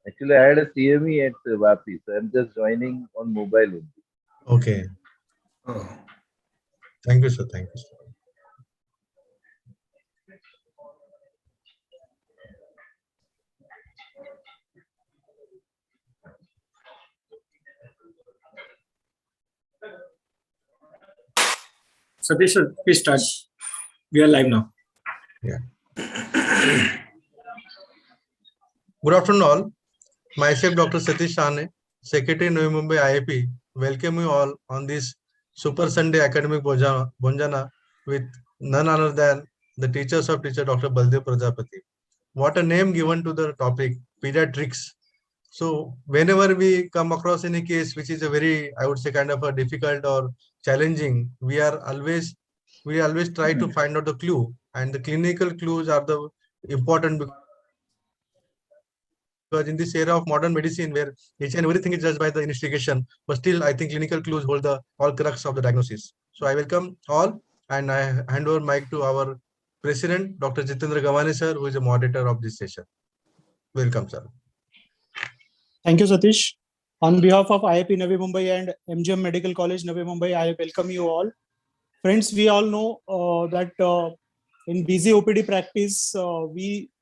Actually, I had a CME at Vapi, so I'm just joining on mobile only. Okay. Oh. Thank you, sir. Thank you, sir. Satish, sir, please start. We are live now. Yeah. Good afternoon, all. Myself, Dr. Satish Shane, Secretary Navi Mumbai IIP, welcome you all on this Super Sunday Academic Bonjana with none other than the teachers of teacher Dr. Baldev Prajapati. What a name given to the topic, pediatrics. So whenever we come across any case which is a very, I would say, kind of a difficult or challenging, we always try to find out the clue, and the clinical clues are the important, because in this era of modern medicine where each and everything is judged by the investigation, but still I think clinical clues hold the all crux of the diagnosis. So I welcome all, and I hand over mic to our president, Dr. Jitendra Gawani sir, who is the moderator of this session. Welcome, sir. Thank you, Satish. On behalf of IIP Navi Mumbai and MGM Medical College Navi Mumbai, I welcome you all. Friends, we all know that in busy OPD practice,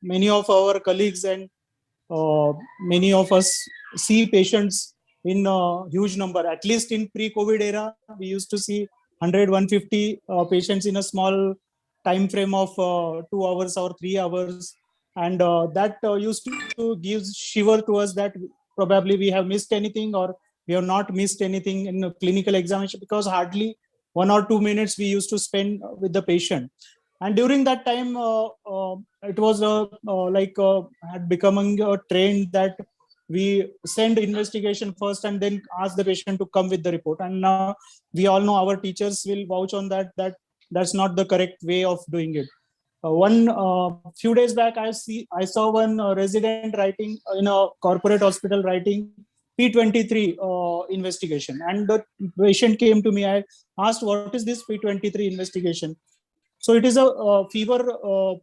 many of our colleagues and many of us see patients in huge number. At least in pre-COVID era, we used to see 100, 150 patients in a small time frame of 2 hours or 3 hours. And that used to give shiver to us that probably we have missed anything or we have not missed anything in a clinical examination, because hardly 1 or 2 minutes we used to spend with the patient. And during that time, it was had becoming a trend that we send investigation first and then ask the patient to come with the report. And now we all know, our teachers will vouch on that that's not the correct way of doing it. One few days back, I saw one resident writing in a corporate hospital writing P23 investigation, and the patient came to me. I asked, what is this P23 investigation? So it is a fever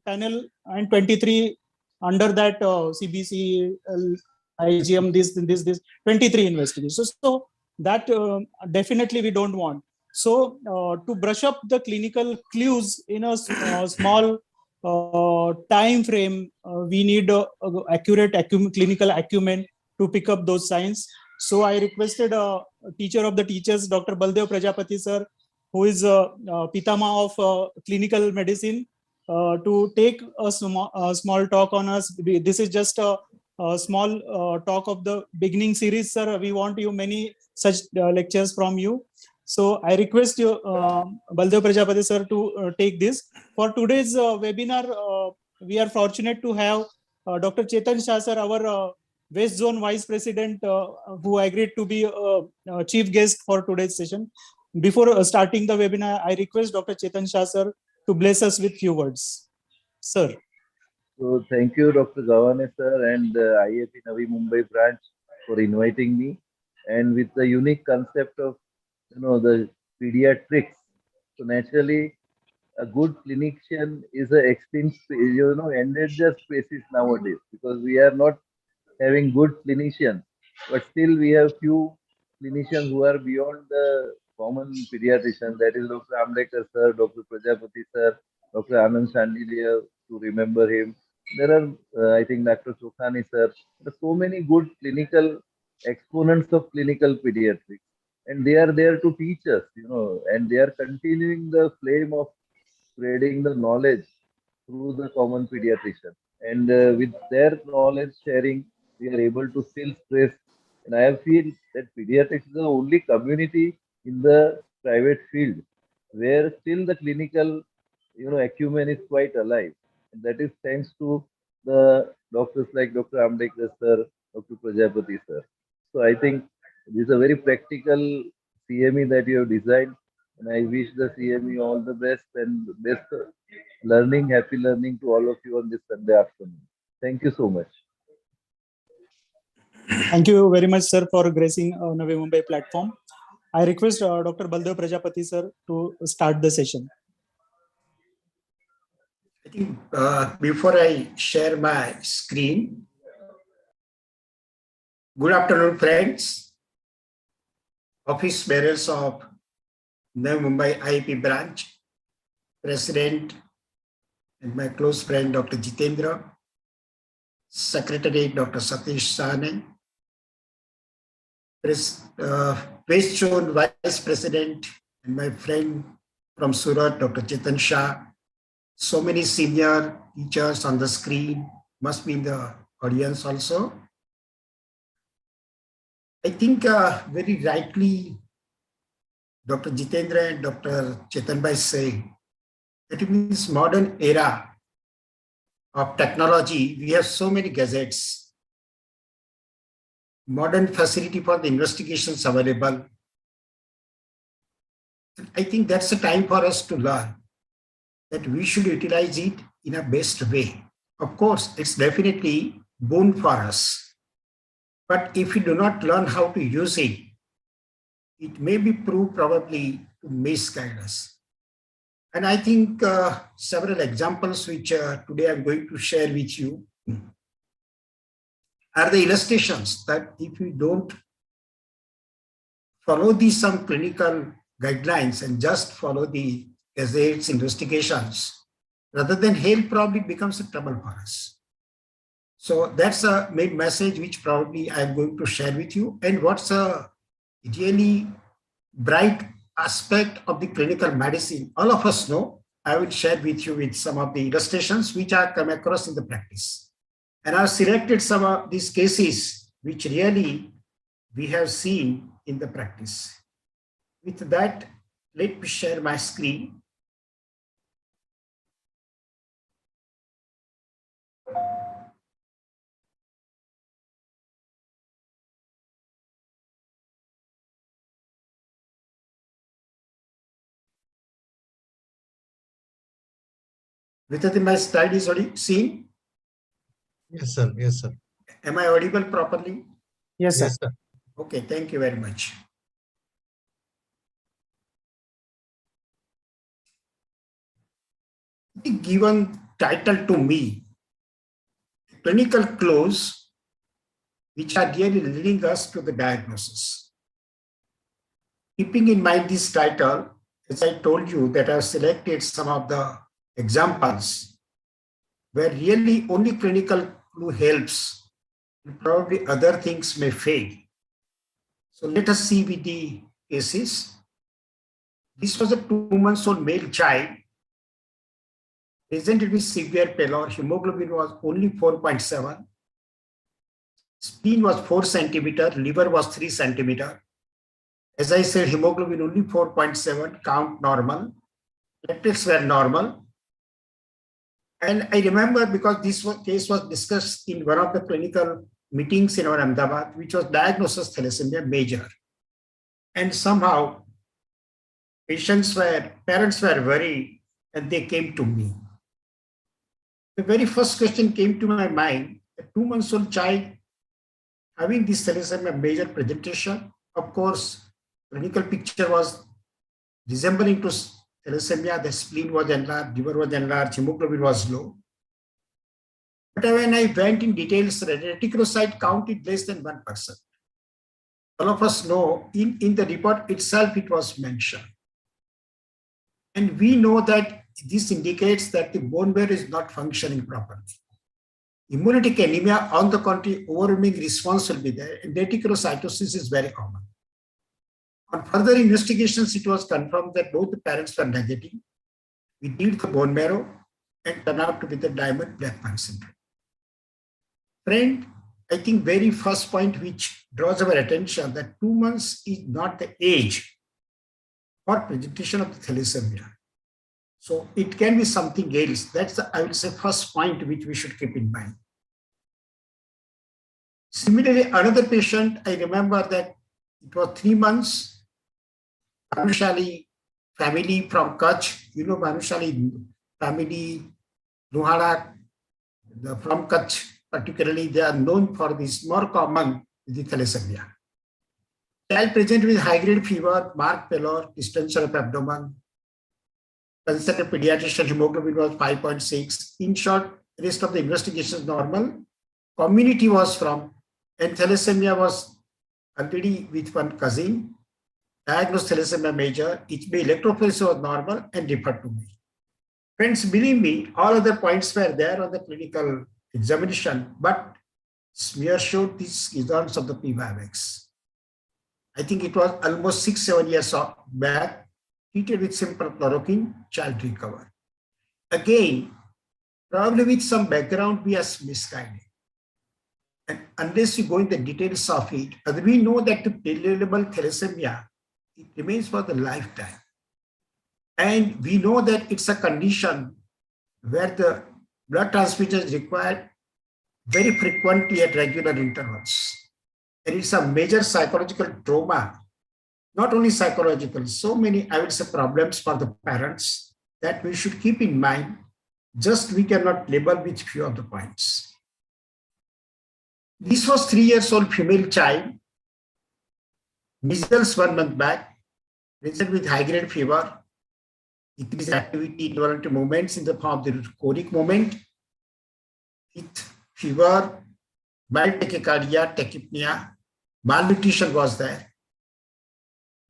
panel, and 23 under that CBC, IGM, this 23 investigations. So that definitely we don't want. So to brush up the clinical clues in a small time frame, we need accurate clinical acumen to pick up those signs. So I requested a teacher of the teachers, Dr. Baldev Prajapati sir, who is Pitama of clinical medicine, to take a small talk on us. This is just a small talk of the beginning series, sir. We want you many such lectures from you. So I request you, Baldev Prajapati sir, to take this. For today's webinar, we are fortunate to have Dr. Chetan Shah sir, our West Zone Vice President, who agreed to be chief guest for today's session. Before starting the webinar, I request Dr. Chetan Shah sir to bless us with few words. Sir. So thank you, Dr. Gawane sir and IIP Navi Mumbai branch for inviting me, and with the unique concept of the pediatrics. So naturally, a good clinician is an extinct, endangered species nowadays, because we are not having good clinicians, but still we have few clinicians who are beyond the common pediatrician. That is Dr. Ambekar sir, Dr. Prajapati sir, Dr. Anand Shandilia, to remember him. There are, I think, Dr. Chokhani sir. There are so many good clinical exponents of clinical pediatrics, and they are there to teach us, and they are continuing the flame of spreading the knowledge through the common pediatrician. And with their knowledge sharing, we are able to still stress. And I feel that pediatrics is the only community in the private field where still the clinical, acumen is quite alive. And that is thanks to the doctors like Dr. Ambekar sir, Dr. Prajapati sir. So I think this is a very practical CME that you have designed, and I wish the CME all the best and best learning, happy learning to all of you on this Sunday afternoon. Thank you so much. Thank you very much, sir, for gracing Navi Mumbai platform. I request Dr. Baldev Prajapati sir to start the session. I think before I share my screen, Good afternoon, friends. Office bearers of Navi Mumbai IIP branch, President and my close friend Dr. Jitendra, Secretary Dr. Satish Sahane, West Zone Vice President and my friend from Surat, Dr. Chetan Shah. So many senior teachers on the screen, must be in the audience also. I think very rightly Dr. Jitendra and Dr. Chetan Bhai say that in this modern era of technology, we have so many gadgets, modern facility for the investigations available. I think that's the time for us to learn that we should utilize it in a best way. Of course, it's definitely boon for us. But if we do not learn how to use it, it may be proved probably to misguide us. And I think several examples which today I'm going to share with you are the illustrations that if we don't follow these some clinical guidelines and just follow the gazettes investigations, rather than health probably becomes a trouble for us. So that's a main message which probably I'm going to share with you. And what's a really bright aspect of the clinical medicine, all of us know, I will share with you with some of the illustrations which I come across in the practice. And I've selected some of these cases which really we have seen in the practice. With that, let me share my screen. Whether my slide is already seen? Yes, sir. Yes, sir. Am I audible properly? Yes, sir. Yes, sir. Okay, thank you very much. The given title to me, clinical clues, which are really leading us to the diagnosis. Keeping in mind this title, as I told you that I've selected some of the examples where really only clinical clue helps, and probably other things may fail. So let us see with the cases. This was a 2-month-old male child presented with severe pallor. Hemoglobin was only 4.7. Spleen was 4 centimeter, liver was 3 centimeter. As I said, hemoglobin only 4.7, count normal. Platelets were normal. And I remember because this case was discussed in one of the clinical meetings in our Ahmedabad, which was diagnosis thalassemia major. And somehow parents were worried and they came to me. The very first question came to my mind, a 2-month-old child having this thalassemia major presentation. Of course, clinical picture was resembling to thalassemia. The spleen was enlarged, liver was enlarged, hemoglobin was low. But when I went in details, reticulocyte count is less than 1%. All of us know in the report itself it was mentioned. And we know that this indicates that the bone marrow is not functioning properly. Hemolytic anemia, on the contrary, overwhelming response will be there, and reticulocytosis is very common. On further investigations, it was confirmed that both the parents were negative. We did the bone marrow and turned out to be the Diamond-Blackfan syndrome. Friend, I think very first point which draws our attention that 2 months is not the age for presentation of the thalassemia. So it can be something else. That's the, I will say, first point which we should keep in mind. Similarly, another patient, I remember that it was 3 months, Bhanushali family from Kutch, you know, Bhanushali family, Luhara, from Kutch particularly, they are known for this, more common with the thalassemia. Child presented with high-grade fever, marked pallor, distension of abdomen, consulted pediatrician, hemoglobin was 5.6. In short, rest of the investigation is normal. Community was from And thalassemia was already with one cousin, diagnosed thalassemia major, each by electrophoresis was normal and referred to me. Friends, believe me, all other points were there on the clinical examination, but smear showed these results of the P5X. I think it was almost 6-7 years back, treated with simple chloroquine, child recovered. Again, probably with some background, we are misguided. And unless you go into the details of it, as we know that the perillable thalassemia, it remains for the lifetime. And we know that it's a condition where the blood transfusion is required very frequently at regular intervals. And it's a major psychological trauma, not only psychological, so many, I would say, problems for the parents that we should keep in mind. Just we cannot label with few of the points. This was 3 years old female child, measles 1 month back, present with high-grade fever, decreased activity, involuntary movements in the form of the choric movement, with fever, mild tachycardia, tachypnea, malnutrition was there.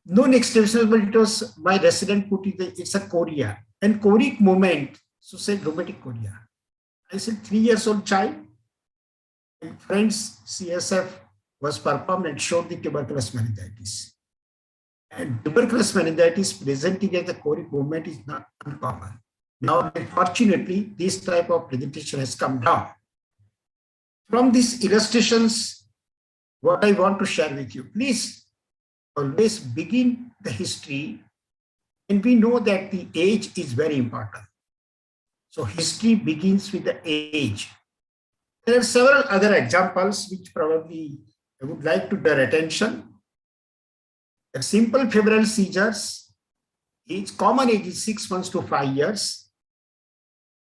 No explanation, but it was my resident put it, it's a chorea. And choric movement, so said rheumatic chorea. I said 3 years old child, and friends, CSF was performed and showed the tuberculous meningitis. And tuberculous meningitis presenting as the choric movement is not uncommon. Now, unfortunately, this type of presentation has come down. From these illustrations, what I want to share with you, please always begin the history, and we know that the age is very important. So history begins with the age. There are several other examples which probably I would like to draw attention. The simple febrile seizures, age, common age is 6 months to 5 years.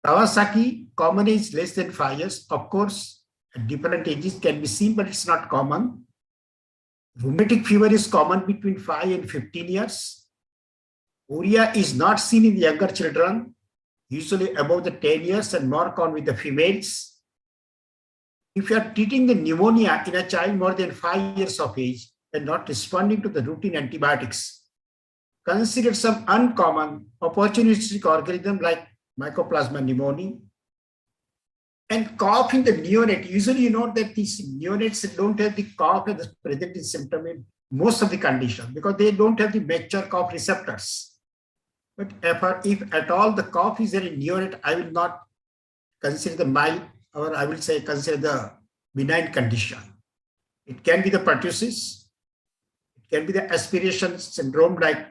Kawasaki, common age less than 5 years. Of course, at different ages can be seen, but it's not common. Rheumatic fever is common between 5 and 15 years. Chorea is not seen in the younger children, usually above the 10 years and more common with the females. If you are treating the pneumonia in a child more than 5 years of age and not responding to the routine antibiotics, consider some uncommon opportunistic organism like Mycoplasma pneumoniae. And cough in the neonate, usually you know that these neonates don't have the cough as the present symptom in most of the conditions because they don't have the mature cough receptors. But if at all the cough is there in neonate, I will not consider the mild, or I will say consider the benign condition. It can be the pertussis, it can be the aspiration syndrome like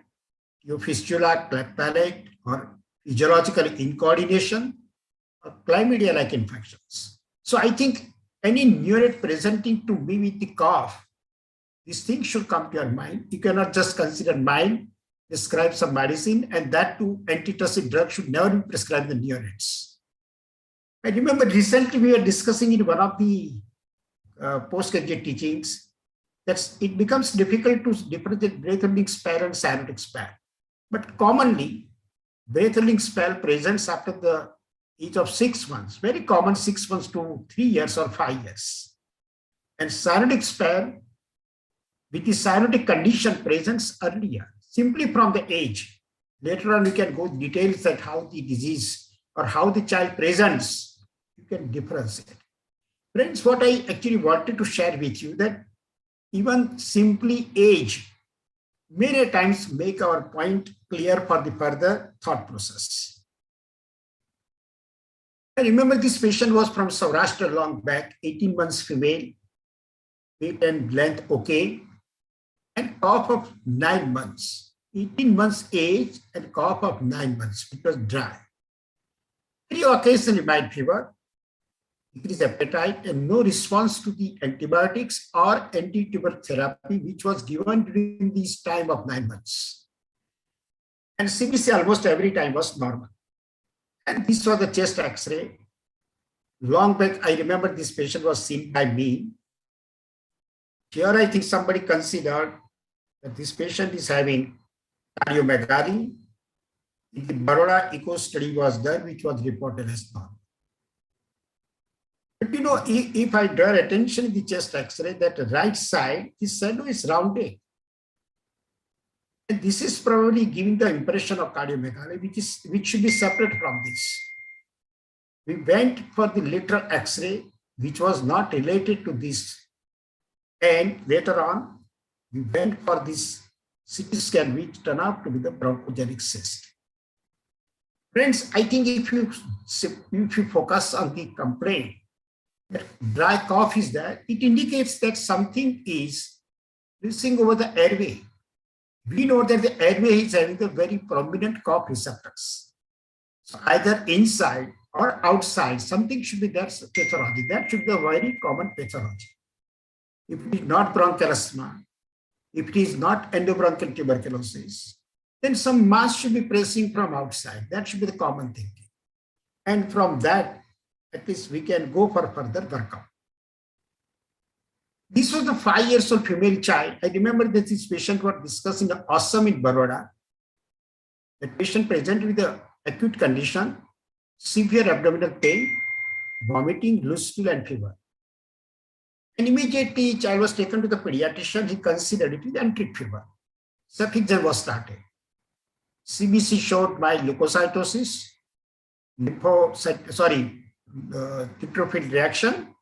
fistula, cleft palate, or physiological incoordination, or chlamydia-like infections. So I think any neonate presenting to me with the cough, these things should come to your mind. You cannot just consider mild, prescribe some medicine, and that too, antitussive drug should never be prescribed in the neonates. I remember recently we were discussing in one of the postgraduate teachings that it becomes difficult to differentiate breath-holding spell and cyanotic spell. But commonly, breath-holding spell presents after the age of 6 months, very common 6 months to 3 years or 5 years. And cyanotic spell with the cyanotic condition presents earlier, simply from the age. Later on, we can go details at how the disease or how the child presents, you can differentiate. Friends, what I actually wanted to share with you that even simply age many times make our point clear for the further thought process. I remember this patient was from Saurashtra long back, 18 months female, weight and length okay, and cough of 9 months, 18 months age and cough of 9 months, it was dry. Very occasionally mild fever, decreased appetite, and no response to the antibiotics or anti-tuber therapy, which was given during this time of 9 months. And CBC almost every time was normal. And this was the chest X-ray. Long back, I remember this patient was seen by me. Here, I think somebody considered that this patient is having cardiomegaly. The Baroda echo study was done, which was reported as normal. But you know, if I draw attention in the chest X-ray, that right side, this shadow is rounded. And this is probably giving the impression of cardiomegaly, which should be separate from this. We went for the lateral X-ray, which was not related to this. And later on, we went for this CT scan, which turned out to be the bronchogenic cyst. Friends, I think if you focus on the complaint, that dry cough is there, it indicates that something is releasing over the airway. We know that the airway is having the very prominent cough receptors. So either inside or outside, something should be that pathology. That should be a very common pathology. If it is not bronchial asthma, if it is not endobronchial tuberculosis, then some mass should be pressing from outside. That should be the common thinking. And from that, at least we can go for further workup. This was a 5-year-old female child. I remember that this patient was discussed in the Assam in Baroda. The patient presented with an acute condition, severe abdominal pain, vomiting, loose stool, and fever. And immediately, child was taken to the pediatrician. He considered it with enteric fever. Cefixime was started. CBC showed mild leukocytosis, neutrophil reaction.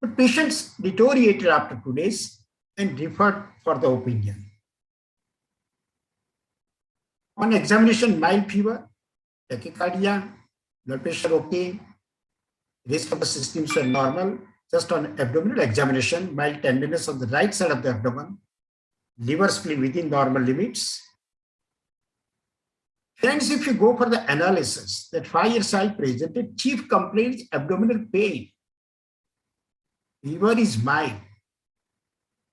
But patients deteriorated after 2 days and referred for the opinion. On examination, mild fever, tachycardia, blood pressure okay, rest of the systems were normal. Just on abdominal examination, mild tenderness on the right side of the abdomen, liver spleen within normal limits. Friends, if you go for the analysis, that 5-year-old child presented chief complaint is abdominal pain. Fever is mild.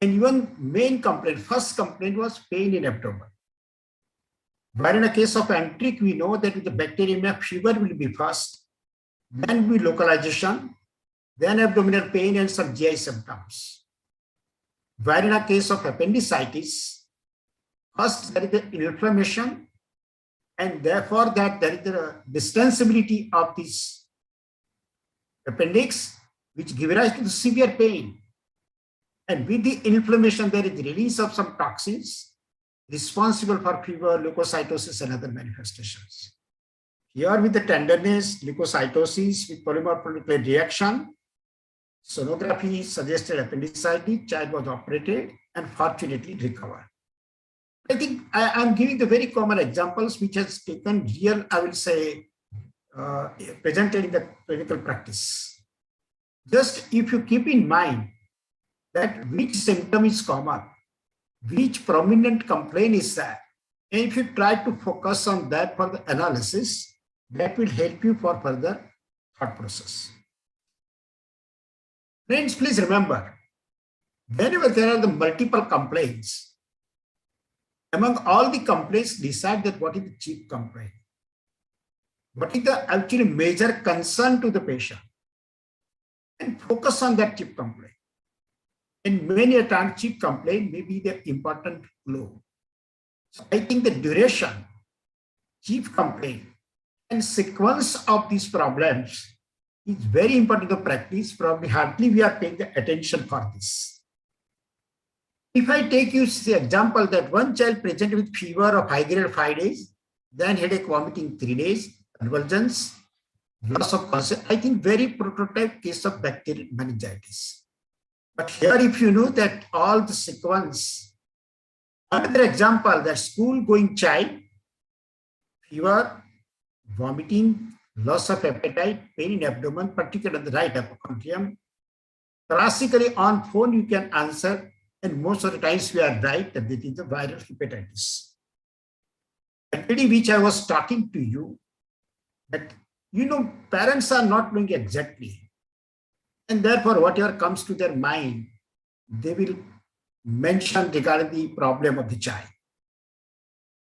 And even main complaint, first complaint was pain in abdomen. But in a case of enteric, we know that with the bacteremia, fever will be first, then will be localization, then abdominal pain and some GI symptoms. Where in a case of appendicitis, first there is the inflammation, and therefore that there is the distensibility of this appendix, which gives rise to the severe pain. And with the inflammation, there is the release of some toxins responsible for fever, leukocytosis, and other manifestations. Here with the tenderness, leukocytosis with polymorphonuclear reaction, sonography suggested appendicitis, child was operated and fortunately recovered. I think I'm giving the very common examples which has taken real, I will say, presented in the clinical practice. Just if you keep in mind that which symptom is common, which prominent complaint is that, and if you try to focus on that for the analysis, that will help you for further thought process. Friends, please remember, whenever there are the multiple complaints, among all the complaints, decide that what is the chief complaint. What is the actually major concern to the patient? And focus on that chief complaint. And many a time, chief complaint may be the important clue. So I think the duration, chief complaint, and sequence of these problems is very important to practice. Probably hardly we are paying the attention for this. If I take you the example that one child presented with fever of high grade 5 days, then headache, vomiting 3 days, convulsions, loss of consciousness, I think very prototype case of bacterial meningitis. But here, if you know that all the sequence, another example, that school going child, fever, vomiting, loss of appetite, pain in abdomen, particularly the right hypochondrium. Classically on phone, you can answer, and most of the times we are right that it is the viral hepatitis. Already which I was talking to you, that you know, parents are not knowing exactly. And therefore, whatever comes to their mind, they will mention regarding the problem of the child.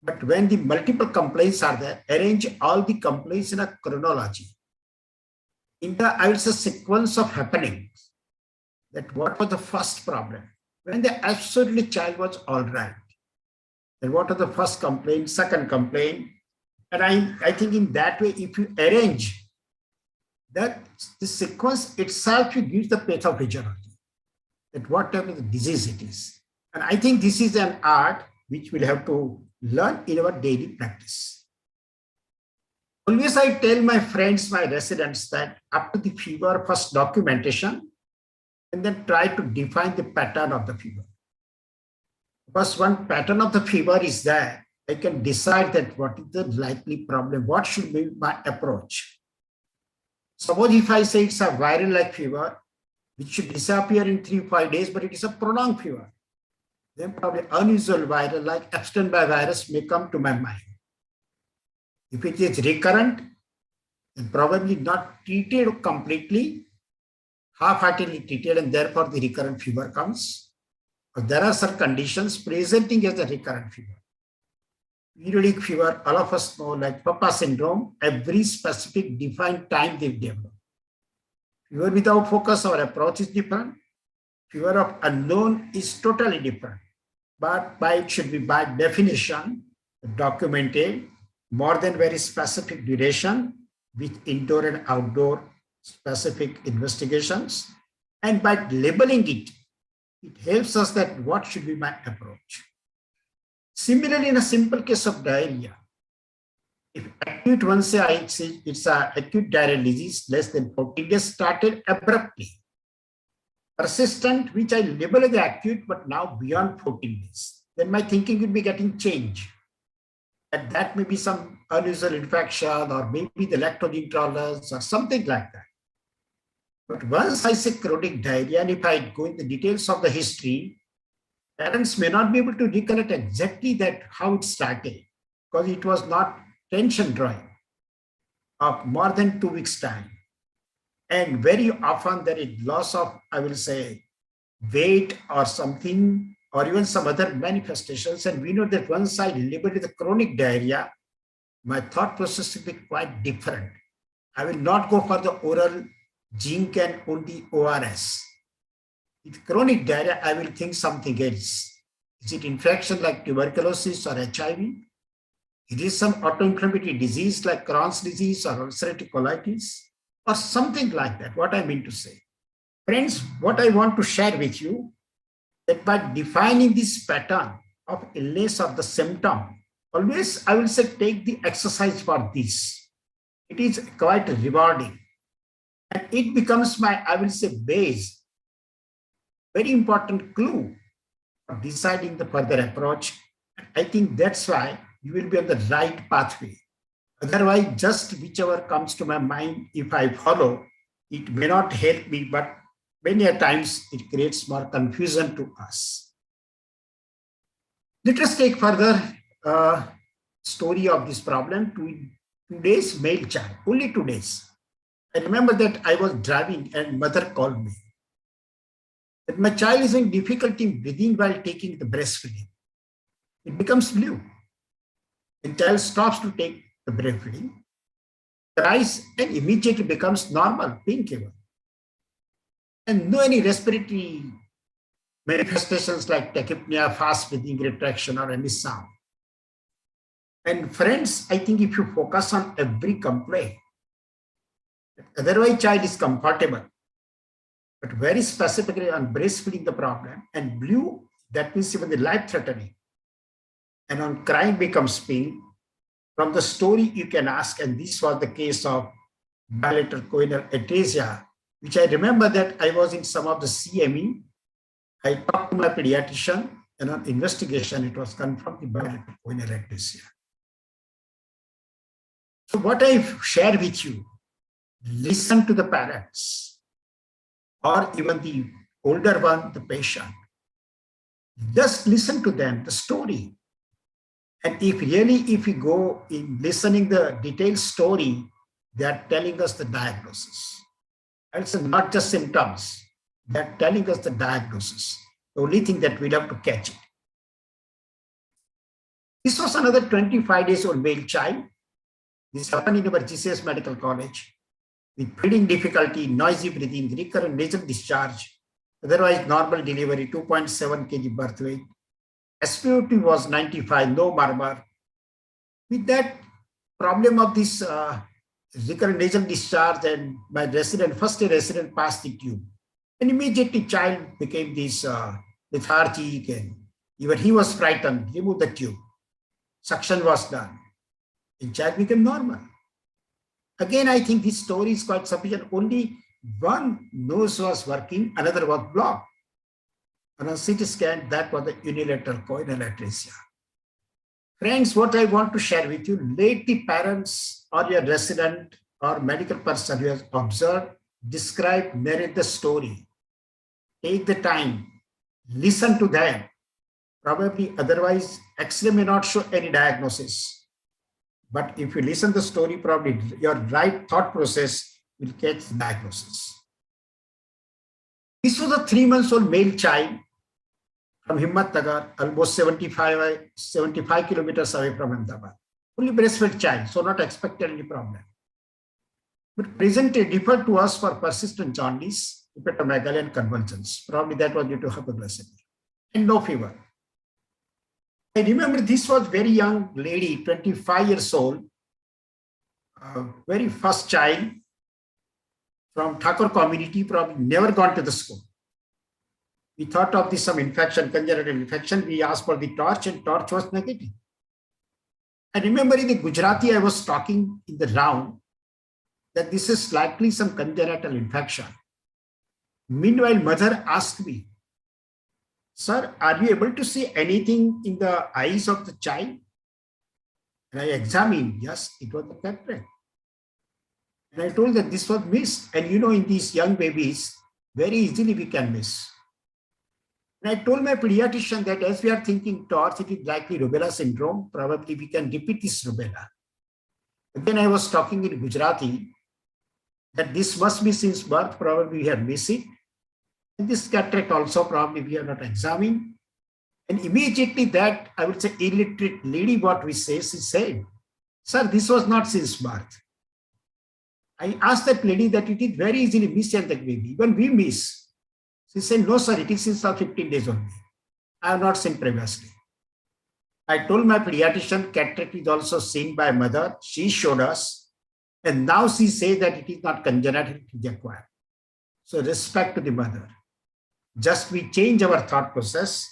But when the multiple complaints are there, arrange all the complaints in a chronology. In the, I will say, sequence of happenings, that what was the first problem? When the absolutely child was all right. Then what are the first complaint, second complaint? And I think in that way, if you arrange that the sequence itself gives the pathophysiology, that what type of disease it is. And I think this is an art which we'll have to learn in our daily practice. Always I tell my friends, my residents, that after the fever, first documentation, and then try to define the pattern of the fever. Because one pattern of the fever is there, I can decide that what is the likely problem, what should be my approach. Suppose if I say it's a viral-like fever, which should disappear in 3-5 days, but it is a prolonged fever, then probably unusual viral like Epstein-Barr virus may come to my mind. If it is recurrent, then probably not treated completely, half-heartedly treated, and therefore the recurrent fever comes. But there are some conditions presenting as a recurrent fever. Periodic fever, all of us know, like Papa syndrome, every specific defined time they develop. Fever without focus, our approach is different. Fever of unknown is totally different. But it should be by definition documented, more than very specific duration with indoor and outdoor specific investigations. And by labeling it, it helps us that what should be my approach. Similarly, in a simple case of diarrhea, if acute one say it's an acute diarrheal disease less than 14 days started abruptly, persistent, which I label as acute, but now beyond 14 days, then my thinking will be getting changed. And that may be some unusual infection or maybe the lactose intolerance or something like that. But once I say chronic diarrhea, and if I go in the details of the history, parents may not be able to recollect exactly that how it started, because it was not tension drawing of more than 2 weeks time. And very often there is loss of, I will say, weight or something, or even some other manifestations. And we know that once I label it the chronic diarrhea, my thought process will be quite different. I will not go for the oral zinc and only ORS. With chronic diarrhea, I will think something else. Is it infection like tuberculosis or HIV? It is some autoinflammatory disease like Crohn's disease or ulcerative colitis or something like that, what I mean to say. Friends, what I want to share with you, that by defining this pattern of illness of the symptom, always I will say take the exercise for this. It is quite rewarding. And it becomes my, I will say, base, very important clue for deciding the further approach. I think that's why you will be on the right pathway. Otherwise, just whichever comes to my mind, if I follow, it may not help me, but many a times it creates more confusion to us. Let us take further story of this problem. 2 days male child, only 2 days. I remember that I was driving and mother called me. That my child is having difficulty in breathing while taking the breastfeeding. It becomes blue. The child stops to take the breastfeeding, cries, and immediately becomes normal, pink even. And no any respiratory manifestations like tachypnea, fast breathing, retraction, or any sound. And friends, I think if you focus on every complaint, otherwise child is comfortable, but very specifically on breastfeeding the problem, and blue, that means even the life-threatening. And on crying becomes pink. From the story you can ask, and this was the case of bilateral choanal atresia, which I remember that I was in some of the CME. I talked to my pediatrician, and on investigation, it was confirmed the bilateral choanal atresia. So what I share with you, listen to the parents, or even the older one, the patient. Just listen to them, the story. And if we go in listening the detailed story, they are telling us the diagnosis. It's not just symptoms. They are telling us the diagnosis. The only thing that we have to catch it. This was another 25 days old male child. This happened in our GCS Medical College with breathing difficulty, noisy breathing, recurrent nasal discharge, otherwise normal delivery, 2.7 kg birth weight. SpO2 was 95, no murmur. With that problem of this recurrent nasal discharge, and my resident, first year resident, passed the tube. And immediately child became this lethargic, and even he was frightened, removed the tube. Suction was done. And child became normal. Again, I think this story is quite sufficient. Only one nose was working, another was blocked. On a CT scan, that was the unilateral choanal atresia. Friends, what I want to share with you, let the parents or your resident or medical person who has observed, describe, narrate the story. Take the time, listen to them. Probably otherwise, X-ray may not show any diagnosis. But if you listen to the story, probably your right thought process will catch the diagnosis. This was a 3-month-old male child from Himmatnagar, almost 75 kilometers away from Ahmedabad. Only breastfed child, so not expected any problem. But presently referred to us for persistent jaundice, hepatomegaly and convulsions. Probably that was due to hypoglycemia and no fever. I remember this was very young lady, 25 years old, very first child from Thakur community, probably never gone to the school. We thought of this some infection, congenital infection. We asked for the torch and torch was negative. I remember in the Gujarati, I was talking in the round that this is likely some congenital infection. Meanwhile, mother asked me, "Sir, are you able to see anything in the eyes of the child?" And I examined, yes, it was the cataract. And I told that this was missed. And you know, in these young babies, very easily we can miss. And I told my pediatrician that as we are thinking torch, it is likely rubella syndrome. Probably we can repeat this rubella. Then I was talking in Gujarati that this must be since birth, probably we have missed it. And this cataract also probably we have not examined. And immediately that, I would say, illiterate lady, what we say, she said, "Sir, this was not since birth." I asked that lady that it is very easily missed and that baby, even we miss. She said, "No, sir, it is since 15 days only. I have not seen previously." I told my pediatrician cataract is also seen by mother. She showed us. And now she says that it is not congenital, it is acquired. So respect to the mother. Just we change our thought process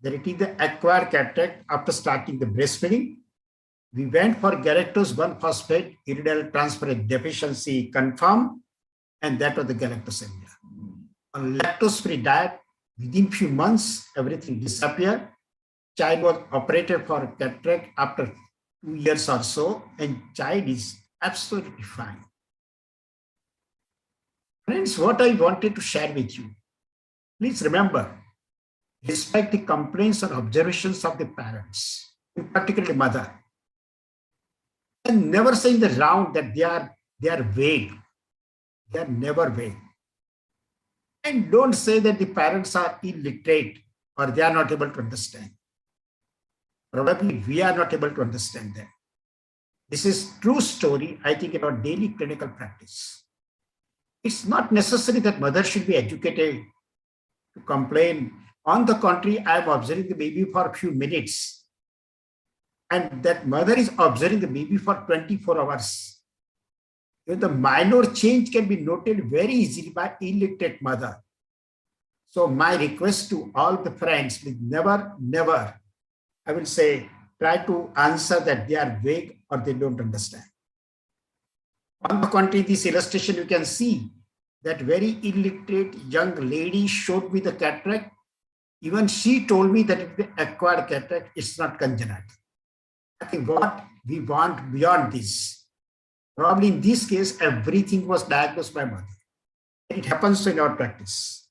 that it is the acquired cataract after starting the breastfeeding. We went for galactose 1-phosphate iridyl transferase deficiency confirmed, and that was the galactosemia. On lactose-free diet, within few months, everything disappeared. Child was operated for cataract after 2 years or so, and child is absolutely fine. Friends, what I wanted to share with you, please remember, respect the complaints or observations of the parents, particularly mother. And never say in the round that they are vague. They are never vague. And don't say that the parents are illiterate or they are not able to understand. Probably we are not able to understand them. This is true story, I think, in our daily clinical practice. It's not necessary that mother should be educated to complain. On the contrary, I am observing the baby for a few minutes. And that mother is observing the baby for 24 hours. The minor change can be noted very easily by illiterate mother. So my request to all the friends, please never, I will say, try to answer that they are vague or they don't understand. On the contrary, this illustration, you can see that very illiterate young lady showed me the cataract. Even she told me that if the acquired cataract, it's not congenital. I think what we want beyond this, probably in this case, everything was diagnosed by mother. It happens in our practice.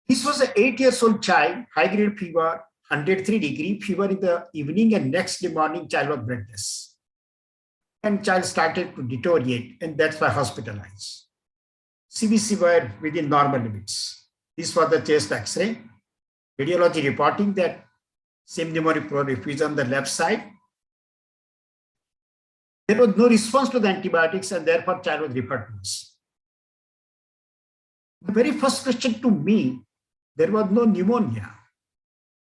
This was an 8-year-old child, high-grade fever, 103-degree fever in the evening, and next day morning, child was breathless. And child started to deteriorate, and that's why hospitalized. CBC were within normal limits. This was the chest X-ray. Radiology reporting that pneumonic proliferative on the left side. There was no response to the antibiotics, and therefore child was referred to us. The very first question to me, there was no pneumonia.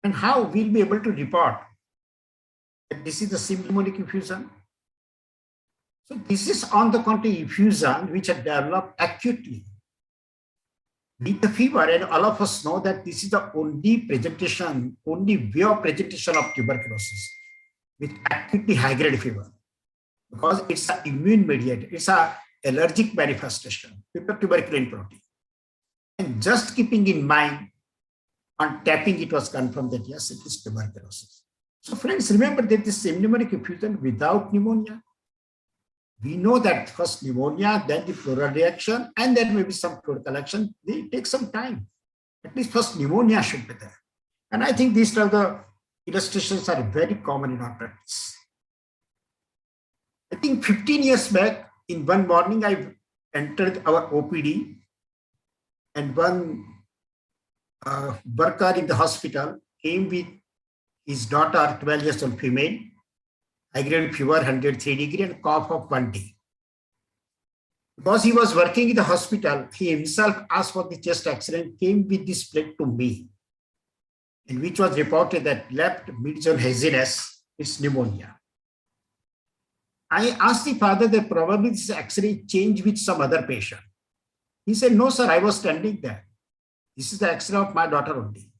And how we'll be able to report that this is the pneumonic effusion? So this is on the contrary effusion which had developed acutely with the fever, and all of us know that this is the only way of presentation of tuberculosis with acutely high-grade fever, because it's an immune mediated, it's a allergic manifestation, tuberculin protein. And just keeping in mind, on tapping, it was confirmed that yes, it is tuberculosis. So friends, remember that this pneumonic effusion without pneumonia, we know that first pneumonia, then the pleural reaction, and then maybe some fluid collection. They take some time. At least first pneumonia should be there. And I think these are the illustrations are very common in our practice. I think 15 years back, in one morning, I entered our OPD, and one worker in the hospital came with his daughter, 12 years old female, high-grade fever, 103 degree, and cough of 1 day. Because he was working in the hospital, he himself asked for the chest X-ray and came with this plate to me, in which was reported that left mid-zone haziness is pneumonia. I asked the father that probably this X-ray changed with some other patient. He said, no, sir, I was standing there. This is the X-ray of my daughter only.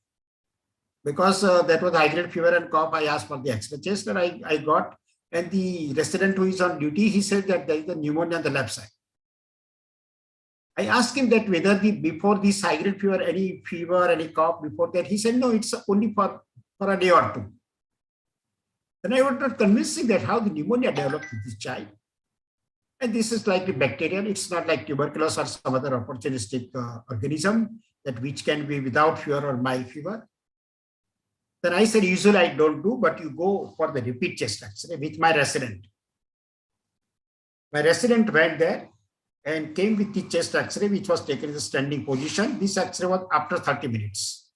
Because that was high-grade fever and cough, I asked for the X-ray chest, and I got, and the resident who is on duty, he said that there is a pneumonia on the left side. I asked him that whether before this high-grade fever, any cough before that, he said, no, it's only for a day or two. Then I was not convincing that how the pneumonia developed with this child. And this is likely bacterial. It's not like tuberculosis or some other opportunistic organism that which can be without fever or mild fever. Then I said, usually I don't do, but you go for the repeat chest X-ray with my resident. My resident went there and came with the chest X-ray, which was taken in the standing position. This X-ray was after 30 minutes.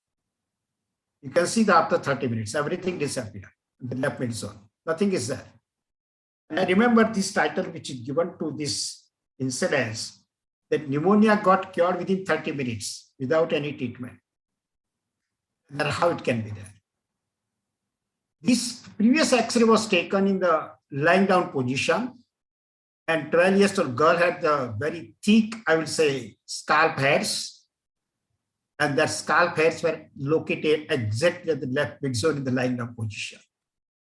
You can see that after 30 minutes, everything disappeared in the left mid zone. Nothing is there. And I remember this title, which is given to this incidence, that pneumonia got cured within 30 minutes without any treatment. And how it can be there. This previous X-ray was taken in the lying down position, and 12 years old girl had the very thick, I would say, scalp hairs, and that scalp hairs were located exactly at the left midzone in the lying down position.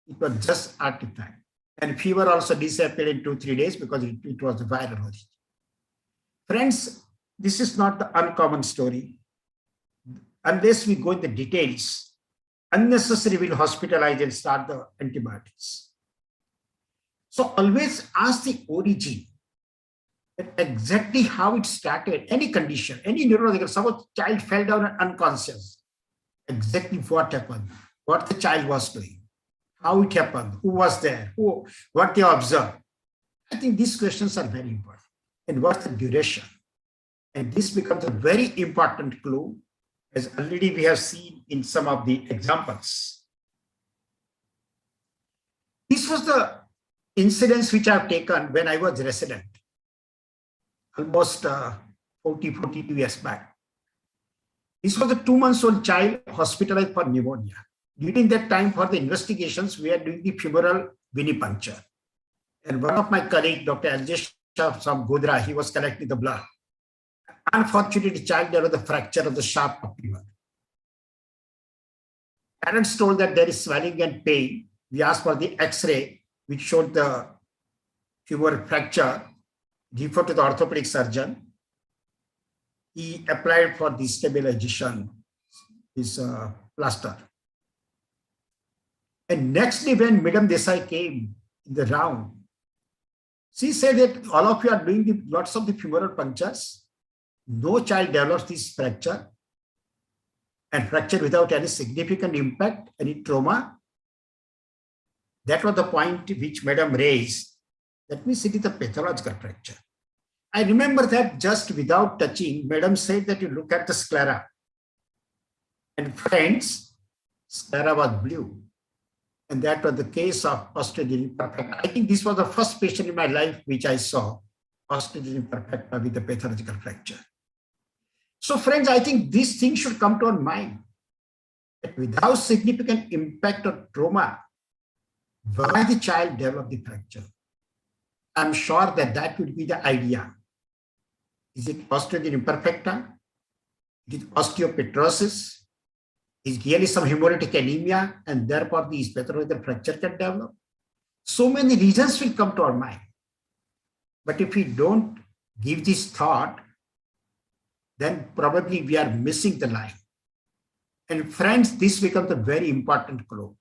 It was just artifact, and fever also disappeared in 2-3 days because it was a viral origin. Friends, this is not the uncommon story. Unless we go in the details, unnecessary will hospitalize and start the antibiotics. So always ask the origin, that exactly how it started, any condition, any neurological, suppose child fell down unconscious, exactly what happened, what the child was doing, how it happened, who was there, what they observed. I think these questions are very important. And what's the duration? And this becomes a very important clue, as already we have seen in some of the examples. This was the incidents which I have taken when I was resident, almost 42 years back. This was a 2-month-old child hospitalized for pneumonia. During that time, for the investigations, we are doing the femoral venipuncture. And one of my colleagues, Dr. Aljesh from Godra, he was collecting the blood. Unfortunately, the child developed the fracture of the shaft of femur. Parents told that there is swelling and pain. We asked for the X-ray, which showed the femur fracture. Referred to the orthopedic surgeon. He applied for the stabilization, his plaster. And next day, when Madam Desai came in the round, she said that all of you are doing lots of the femoral punctures. No child develops this fracture, and fracture without any significant impact, any trauma. That was the point which Madam raised. That means it is a pathological fracture. I remember that just without touching, Madam said that you look at the sclera. And friends, sclera was blue. And that was the case of osteogenesis imperfecta. I think this was the first patient in my life which I saw, osteogenesis imperfecta with a pathological fracture. So friends, I think these things should come to our mind. That without significant impact or trauma, why the child developed the fracture? I'm sure that that would be the idea. Is it osteogenesis imperfecta? Is it osteopetrosis? Is really some hemolytic anemia and therefore these pathological fracture can develop? So many reasons will come to our mind. But if we don't give this thought, then probably we are missing the line. And friends, this becomes a very important clue.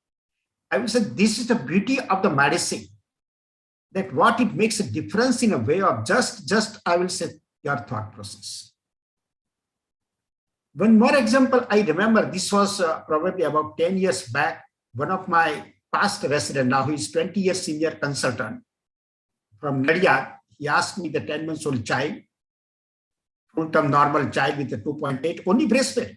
I would say this is the beauty of the medicine, that what it makes a difference in a way of just I will say, your thought process. One more example, I remember this was probably about 10 years back. One of my past resident, now he's 20 years senior consultant from Nadia, he asked me the 10 months old child, full-term normal child with a 2.8, only breastfed.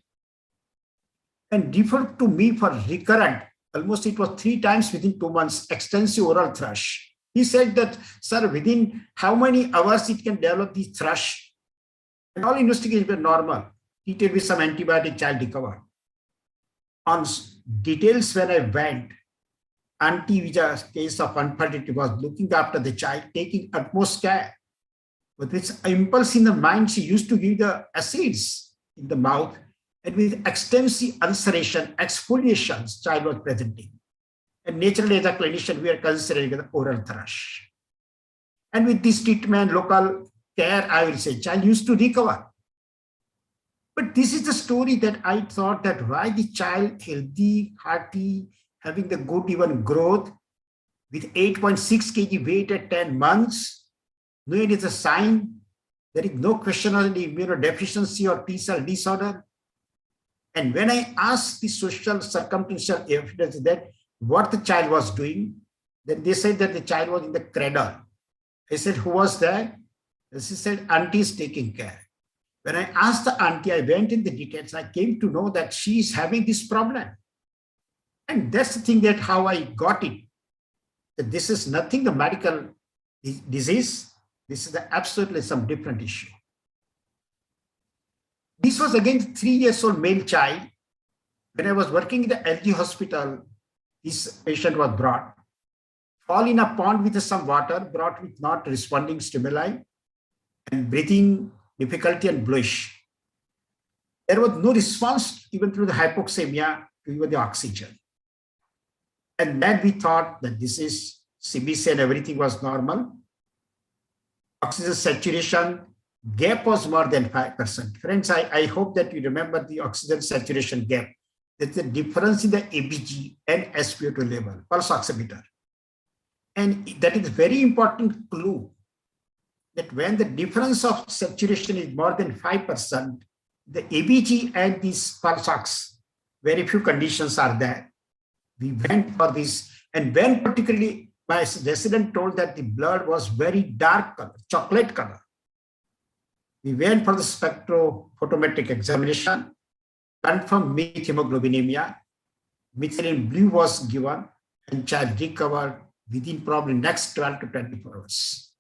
And referred to me for recurrent, almost it was 3 times within 2 months, extensive oral thrush. He said that, sir, within how many hours it can develop this thrush? And all investigations were normal. Treated with some antibiotic, child recovered. On details when I went, auntie with a case of infertility was looking after the child, taking utmost care. But with impulse in the mind, she used to give the acids in the mouth, and with extensive ulceration, exfoliations, child was presenting. And naturally, as a clinician, we are considering the oral thrush. And with this treatment, local care, I will say, child used to recover. But this is the story that I thought that why the child healthy, hearty, having the good even growth with 8.6 kg weight at 10 months, no, it is a sign. There is no question on the immunodeficiency or T-cell disorder. And when I asked the social circumstantial evidence that what the child was doing, then they said that the child was in the cradle. I said, who was there? And she said, auntie is taking care. When I asked the auntie, I went in the details, I came to know that she is having this problem. And that's the thing that how I got it. That this is nothing the medical disease. This is absolutely some different issue. This was again 3 years old male child. When I was working in the LG hospital, this patient was brought, fall in a pond with some water, brought with not responding stimuli and breathing difficulty and bluish. There was no response even through the hypoxemia to even the oxygen. And then we thought that this is CBC and everything was normal. Oxygen saturation gap was more than 5%. Friends, I hope that you remember the oxygen saturation gap. There's a difference in the ABG and SpO2 level, pulse oximeter. And that is a very important clue that when the difference of saturation is more than 5%, the ABG and this pulse ox, very few conditions are there. We went for this, and when particularly my resident told that the blood was very dark color, chocolate color, we went for the spectrophotometric examination, confirmed methemoglobinemia, methylene blue was given, and child recovered within probably next 12 to 24 hours.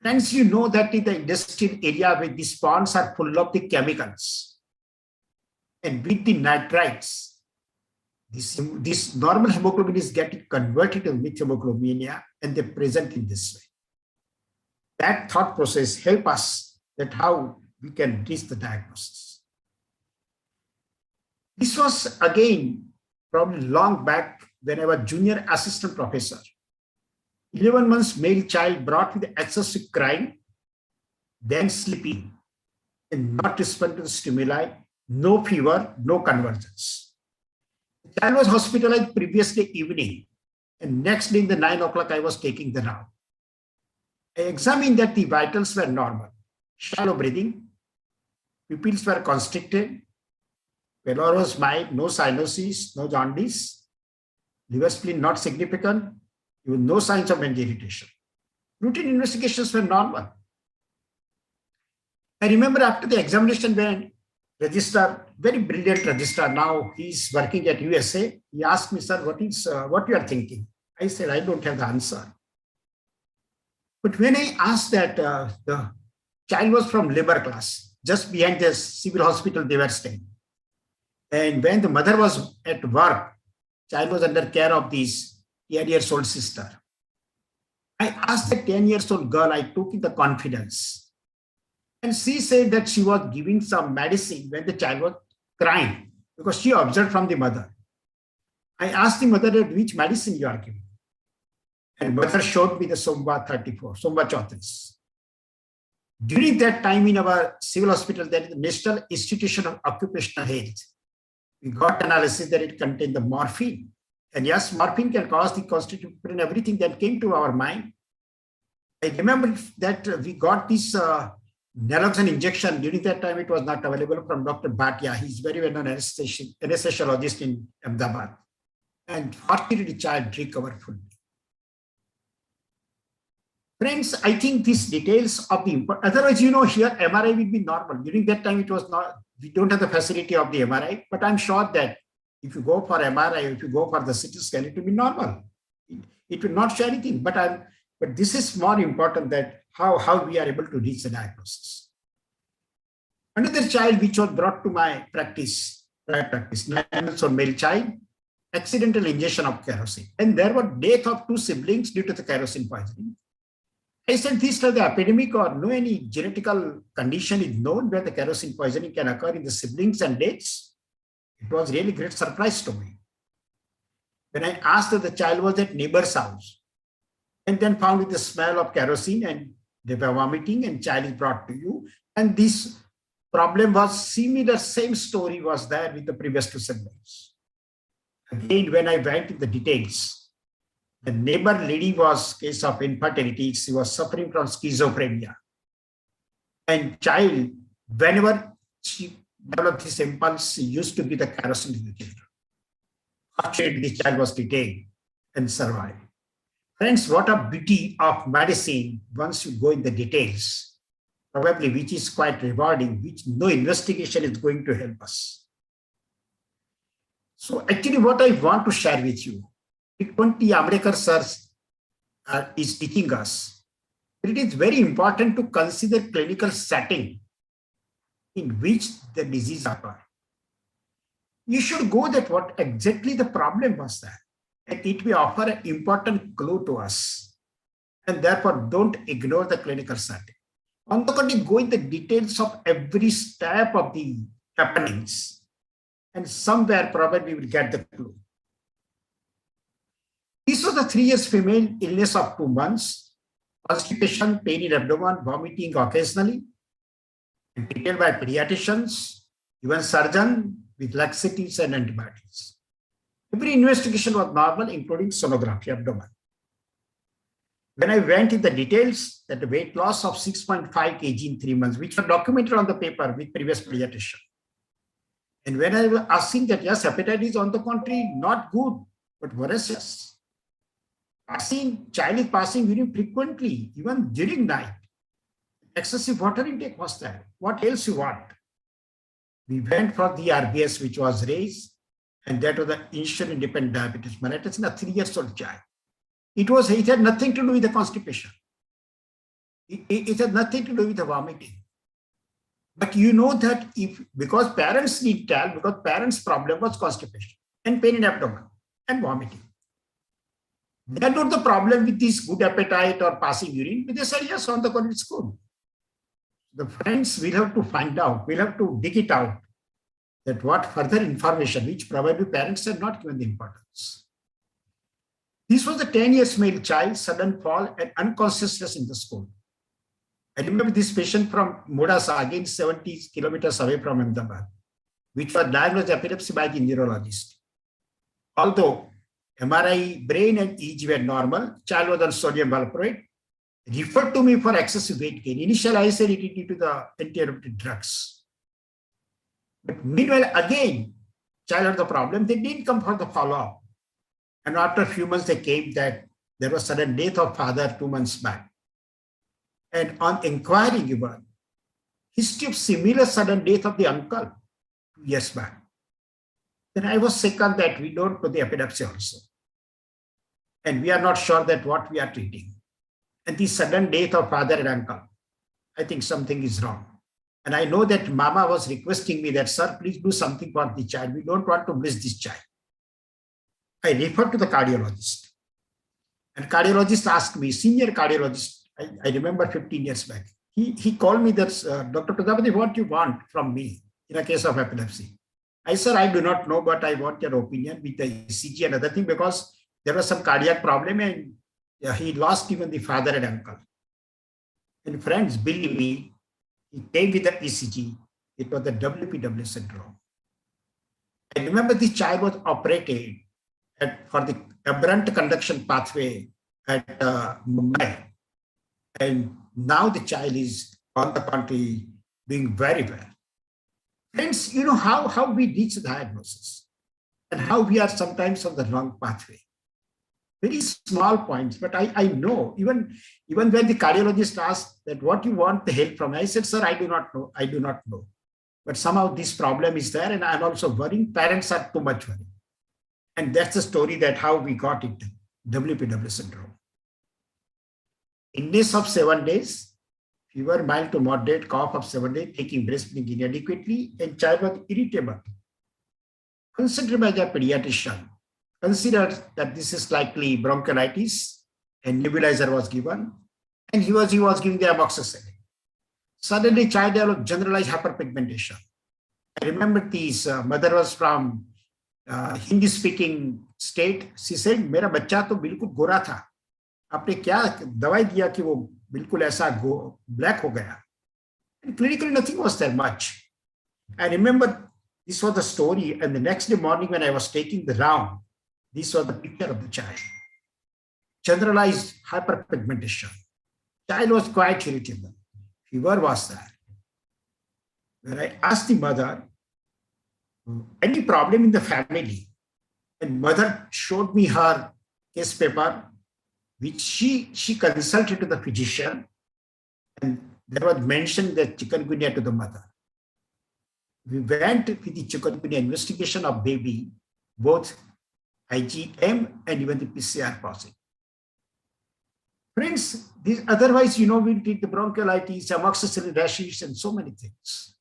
Friends, you know that in the industrial area where these ponds are full of the chemicals, and with the nitrites, this normal hemoglobin is getting converted to methemoglobinemia, and they present in this way. That thought process helps us that how we can reach the diagnosis. This was again probably long back when I was junior assistant professor. 11 months male child brought with excessive crying, then sleeping, and not responding to the stimuli, no fever, no convergence. The child was hospitalized previous day evening, and next day in the 9 o'clock I was taking the round. I examined that the vitals were normal, shallow breathing, pupils were constricted, pallor was mild, no cyanosis, no jaundice, liver spleen not significant, even no signs of meningeal irritation. Routine investigations were normal. I remember after the examination when registrar, very brilliant registrar, now he's working at USA, he asked me, sir, what you are thinking? I said, I don't have the answer. But when I asked that, the child was from labor class, just behind the civil hospital they were staying. And when the mother was at work, child was under care of this 8 years old sister. I asked the 10 years old girl, I took in the confidence. And she said that she was giving some medicine when the child was crying because she observed from the mother. I asked the mother which medicine you are giving. And mother showed me the Somba 34, Somba 34. During that time in our civil hospital, there is the National Institution of Occupational Health. We got analysis that it contained the morphine. And yes, morphine can cause the constitutive pain, everything that came to our mind. I remember that we got this naloxone injection. During that time, it was not available from Dr. Bhatia. He's very well-known anesthesiologist in Ahmedabad. And fortunately, the child recovered fully. Friends, I think these details of the, otherwise, here MRI will be normal. During that time, it was not, we don't have the facility of the MRI, but I'm sure that if you go for MRI, if you go for the CT scan, it will be normal. It will not show anything, but this is more important that how we are able to reach the diagnosis. Another child which was brought to my practice, 9 months old male child, accidental ingestion of kerosene. And there were death of 2 siblings due to the kerosene poisoning. I said, this is the epidemic or no any genetical condition is known where the kerosene poisoning can occur in the siblings and deaths. It was really great surprise to me. When I asked her, the child was at neighbor's house and then found with the smell of kerosene and they were vomiting and child is brought to you. And this problem was similar, same story was there with the previous 2 siblings. Again, when I went into the details, the neighbor lady was case of infertility. She was suffering from schizophrenia. And child, whenever she developed this impulse, she used to give the kerosene to the children. Fortunately, the child was detained and survived. Friends, what a beauty of medicine once you go in the details, probably which is quite rewarding, which no investigation is going to help us. So actually what I want to share with you, frequently Ambedkar sir is teaching us that it is very important to consider clinical setting in which the disease occurs. You should go that what exactly the problem was there. And it will offer an important clue to us. And therefore, don't ignore the clinical setting. On the contrary, go in the details of every step of the happenings. And somewhere probably we will get the clue. This was the 3 years female illness of 2 months, constipation, pain in abdomen, vomiting occasionally, and treated by pediatricians, even surgeon with laxatives and antibiotics. Every investigation was normal, including sonography abdomen. When I went in the details, that the weight loss of 6.5 kg in 3 months, which were documented on the paper with previous pediatrician. And when I was asking that, yes, hepatitis is on the contrary, not good, but voracious. Child is passing urine frequently, even during night. Excessive water intake was there. What else you want? We went for the RBS, which was raised, and that was the insulin-dependent diabetes mellitus in a 3 years old child. It had nothing to do with the constipation. It had nothing to do with the vomiting. But you know that because parents need tell, because parents' problem was constipation and pain in abdomen and vomiting. That not the problem with this good appetite or passing urine, but they said, yes, on the contrary, it's good. The friends will have to find out, we'll have to dig it out, that what further information, which probably parents had not given the importance. This was a 10 years male child, sudden fall and unconsciousness in the school. I remember this patient from Modasa, again 70 kilometers away from Ahmedabad, which was diagnosed epilepsy by the neurologist. Although MRI, brain and EEG were normal, child was on sodium valproate, referred to me for excessive weight gain. Initially, I said it is due to the anti-arrhythmic drugs. But meanwhile, again, child had the problem. They didn't come for the follow-up. And after a few months, they came that there was sudden death of father 2 months back. And on inquiry given, history of similar sudden death of the uncle 2 years back. Then I was sick on that. We don't know the epilepsy also. And we are not sure that what we are treating. And the sudden death of father and uncle, I think something is wrong. And I know that mama was requesting me that, sir, please do something for the child. We don't want to miss this child. I referred to the cardiologist. And cardiologist asked me, senior cardiologist, I remember 15 years back, he called me that, Dr. Prajapati, what you want from me in a case of epilepsy? I said, I do not know, but I want your opinion with the ECG and other thing, because there was some cardiac problem and he lost even the father and uncle. And friends, believe me, he came with the ECG. It was the WPW syndrome. I remember this child was operated for the aberrant conduction pathway at Mumbai. And now the child is on the country doing very well. Friends, you know how we reach the diagnosis and how we are sometimes on the wrong pathway. Very small points, but I know, even when the cardiologist asked that what you want the help from, I said, sir, I do not know. But somehow this problem is there, and I'm also worrying. Parents are too much worried. And that's the story that how we got it, WPW syndrome. Illness of 7 days, fever mild to moderate, cough of 7 days, taking breast milk inadequately, and child was irritable. Considered by the pediatrician, considered that this is likely bronchiolitis, and nebulizer was given, and he was giving the amoxicillin. Suddenly, child developed generalized hyperpigmentation. I remember this mother was from Hindi-speaking state. She said, "मेरा बच्चा तो बिल्कुल गोरा था. आपने क्या दवाई दिया कि वो बिल्कुल ऐसा black हो गया?" And clinically, nothing was there much. I remember this was the story, and the next day morning when I was taking the round, this was the picture of the child. Generalized hyperpigmentation. Child was quite irritable. Fever was there. When I asked the mother, any problem in the family? And mother showed me her case paper, which she consulted to the physician, and there was mentioned that chikungunya to the mother. We went with the chikungunya investigation of baby, both IgM and even the PCR positive. Friends, otherwise, we treat the bronchiolitis, amoxicillin rashes, and so many things.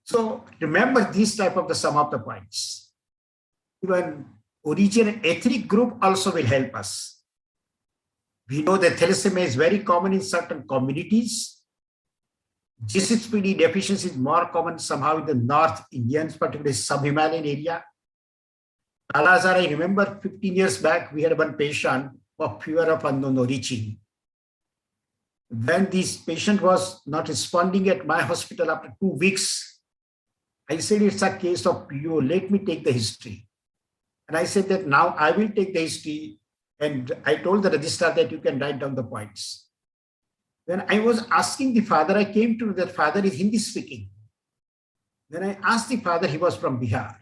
So remember these type of the sum of the points. Even origin and ethnic group also will help us. We know that thalassemia is very common in certain communities. G6PD deficiency is more common somehow in the North Indians, particularly sub-Himalayan area. Kala-Azar, I remember 15 years back, we had one patient of fever of unknown origin. When this patient was not responding at my hospital after 2 weeks, I said, it's a case of PO, let me take the history. And I said that now I will take the history, and I told the registrar that you can write down the points. When I was asking the father, I came to know that father is Hindi speaking. When I asked the father, he was from Bihar.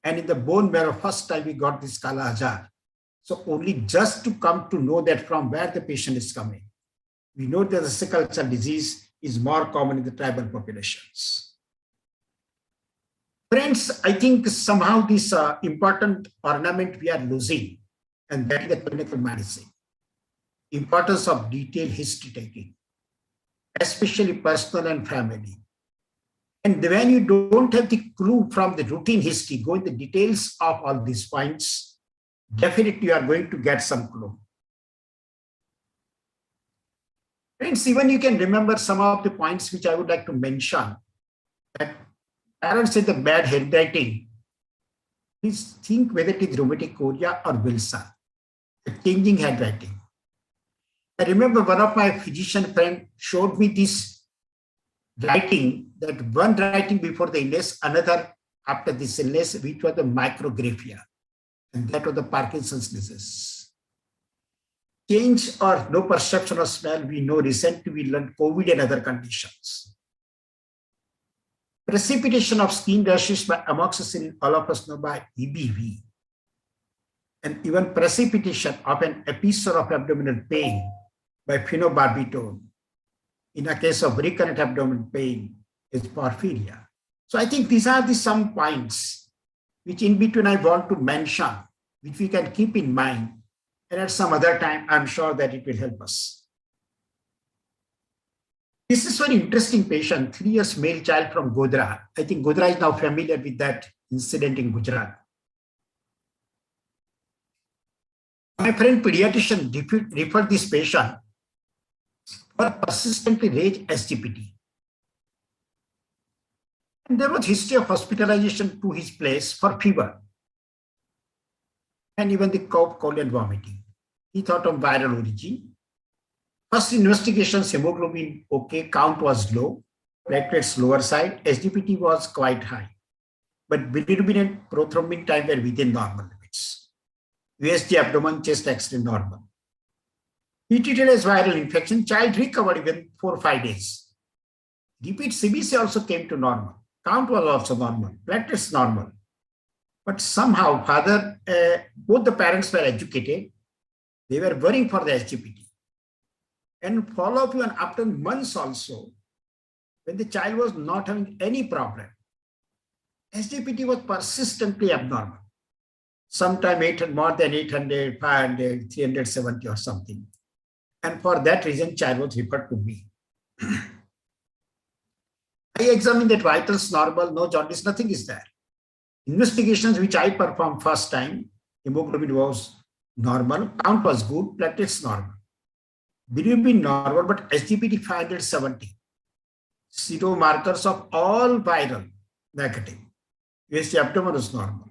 And in the bone marrow, first time we got this Kala-Azar. So only just to come to know that from where the patient is coming. We know that the sickle cell disease is more common in the tribal populations. Friends, I think somehow this important ornament we are losing, and that is the clinical medicine. Importance of detailed history taking, especially personal and family. And when you don't have the clue from the routine history, go in the details of all these points, definitely you are going to get some clue. Friends, even you can remember some of the points which I would like to mention. That parents say the bad handwriting. Please think whether it is rheumatic chorea or Wilson, the changing handwriting. I remember one of my physician friend showed me this writing, that one writing before the illness, another after this illness, which was the micrographia. And that was the Parkinson's disease. Change or no perception of smell, we know recently we learned COVID and other conditions. Precipitation of skin rashes by amoxicillin, all of us know by EBV. And even precipitation of an episode of abdominal pain by phenobarbital. In a case of recurrent abdominal pain, is porphyria. So I think these are the some points which in between I want to mention, which we can keep in mind. And at some other time, I'm sure that it will help us. This is very interesting patient, 3 years male child from Godhra. I think Godhra is now familiar with that incident in Gujarat. My friend pediatrician referred this patient for persistently raised SGPT. And there was history of hospitalization to his place for fever and even the cough, cold, and vomiting. He thought of viral origin. First investigations, hemoglobin okay, count was low, platelets lower side, SGPT was quite high, but bilirubin and prothrombin time were within normal limits. USG abdomen, chest X-ray normal. We treated as viral infection, child recovered within 4 or 5 days. Repeat CBC also came to normal. Count was also normal, platelets normal. But somehow both the parents were educated. They were worrying for the SGPT. And follow-up even after months also, when the child was not having any problem, SGPT was persistently abnormal. Sometime more than 800, 500, 370 or something. And for that reason, child was referred to me. I examined that vitals normal, no jaundice, nothing is there. Investigations which I performed first time, hemoglobin was normal, count was good, platelets normal. Bilirubin normal, but SGPT 570. Zero markers of all viral negative. USG abdomen was normal.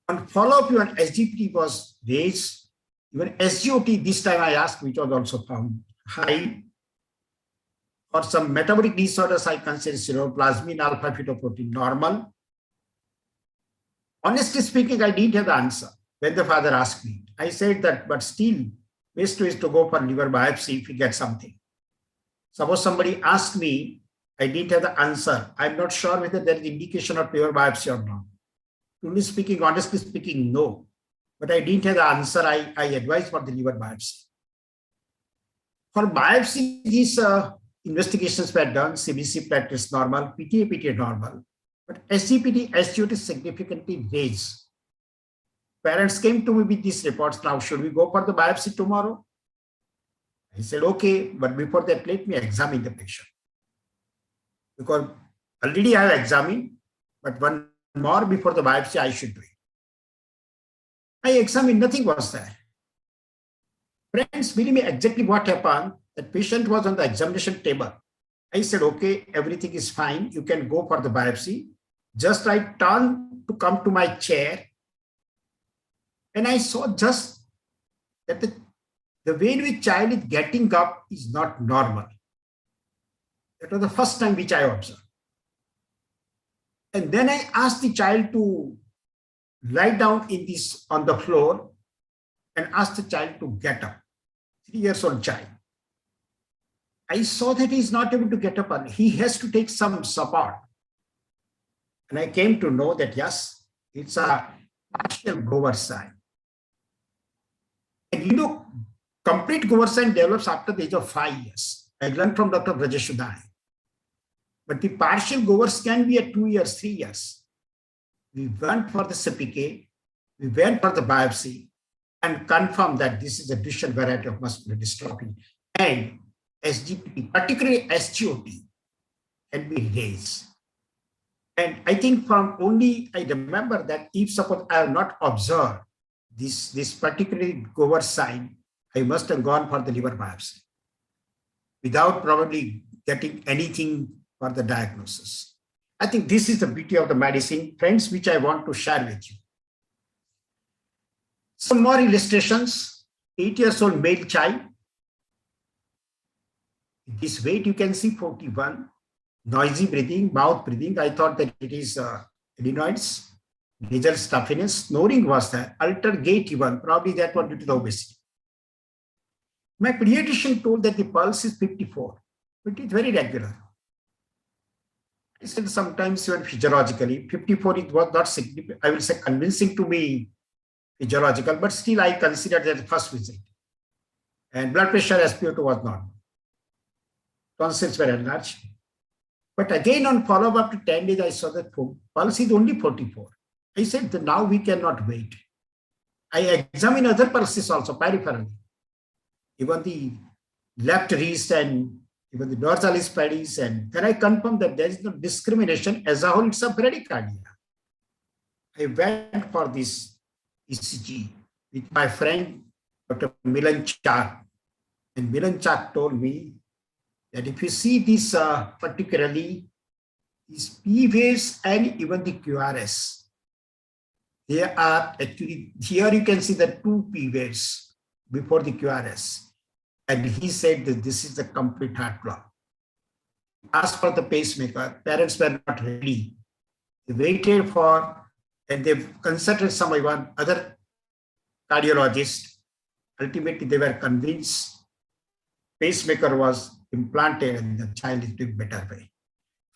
On follow-up, even SGPT was raised. Even SGOT, this time I asked, which was also found high. For some metabolic disorders, I consider seroplasmin, alpha-fetoprotein normal. Honestly speaking, I didn't have the answer when the father asked me. I said that, but still, best is to go for liver biopsy if you get something. Suppose somebody asked me, I didn't have the answer. I'm not sure whether there is indication of liver biopsy or not. Truly speaking, honestly speaking, no. But I didn't have the answer. I advised for the liver biopsy. For biopsy, these investigations were done. CBC platelets normal, PTA normal. But SGPT, SGOT is significantly raised. Parents came to me with these reports. Now, should we go for the biopsy tomorrow? I said, okay, but before that, let me examine the patient. Because already I have examined, but one more before the biopsy I should do it. I examined, nothing was there. Friends, believe me, exactly what happened. The patient was on the examination table. I said, okay, everything is fine. You can go for the biopsy. Just I turned to come to my chair. And I saw just that the way in which child is getting up is not normal. That was the first time which I observed. And then I asked the child to lie down on the floor and asked the child to get up. 3 years old child. I saw that he is not able to get up early. He has to take some support. And I came to know that, yes, it's a partial Gower sign. And you know, complete Gower sign develops after the age of 5 years. I learned from Dr. Prajapati. But the partial Govers can be at 2 years, 3 years. We went for the CPK, we went for the biopsy, and confirmed that this is a distal variety of muscular dystrophy. And SGPT, particularly SGOT, can be raised. And I think I remember that if suppose I have not observed this particularly Gower sign, I must have gone for the liver biopsy without probably getting anything for the diagnosis. I think this is the beauty of the medicine, friends, which I want to share with you. Some more illustrations. 8 years old male child. This weight you can see 41. Noisy breathing, mouth breathing. I thought that it is adenoids. Nasal stuffiness. Snoring was there. Altered gait even. Probably that was due to the obesity. My pediatrician told that the pulse is 54. But it's very regular. I said sometimes even physiologically, 54 it was not significant, I will say convincing to me physiological, but still I considered that the first visit. And blood pressure SpO2 was normal. Tonsils were enlarged. But again on follow-up after 10 days, I saw that pulse is only 44. I said that now we cannot wait. I examined other pulses also peripherally. Even the left wrist and even the dorsalis pedis, and then I confirmed that there is no discrimination as a whole, it's a bradycardia. I went for this ECG, with my friend, Dr. Milan Chak. And Milan Chak told me that if you see this particularly, these P waves and even the QRS, they are actually, here you can see the two P waves before the QRS. And he said that this is the complete heart block. Asked for the pacemaker, parents were not ready. They waited for, and they consulted some one other cardiologist. Ultimately, they were convinced pacemaker was implanted and the child is doing better way.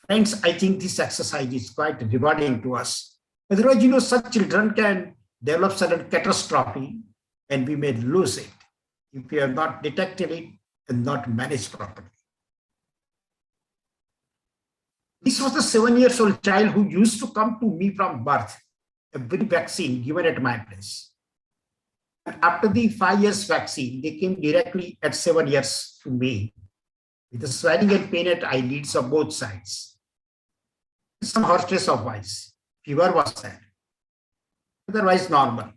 Friends, I think this exercise is quite rewarding to us. Otherwise, you know, such children can develop sudden catastrophe and we may lose it if we have not detected it and not managed properly. This was a 7-year-old child who used to come to me from birth, every vaccine given at my place. And after the 5 years vaccine, they came directly at 7 years to me with the swelling and pain at eyelids of both sides. Some hoarseness of voice, fever was there, otherwise normal.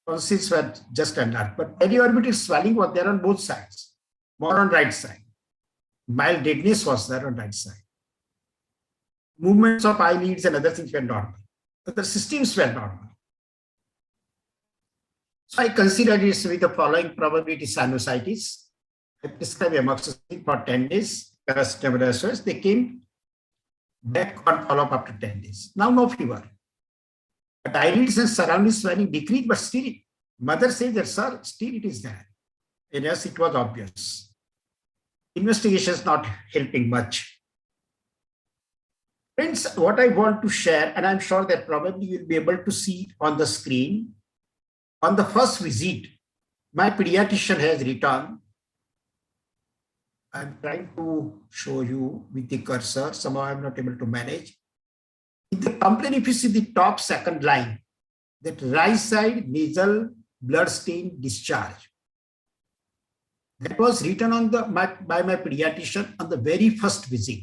Tonsils were just enlarged, but periorbital swelling was there on both sides, more on right side. Mild deadness was there on right side. Movements of eyelids and other things were normal. Other systems were normal. So I considered it with the following probability sinusitis. I prescribed amoxicillin for 10 days, paracetamol as well. They came back on follow-up after 10 days. Now no fever. But eyelids and surrounding swelling decreased, but still, mother said that, sir, still it is there. And yes, it was obvious. Investigation is not helping much. Friends, what I want to share, and I'm sure that probably you'll be able to see on the screen, on the first visit, my pediatrician has returned. I'm trying to show you with the cursor. Somehow I'm not able to manage. In the complaint, if you see the top second line, that right side nasal blood stain discharge. That was written on the by my pediatrician on the very first visit.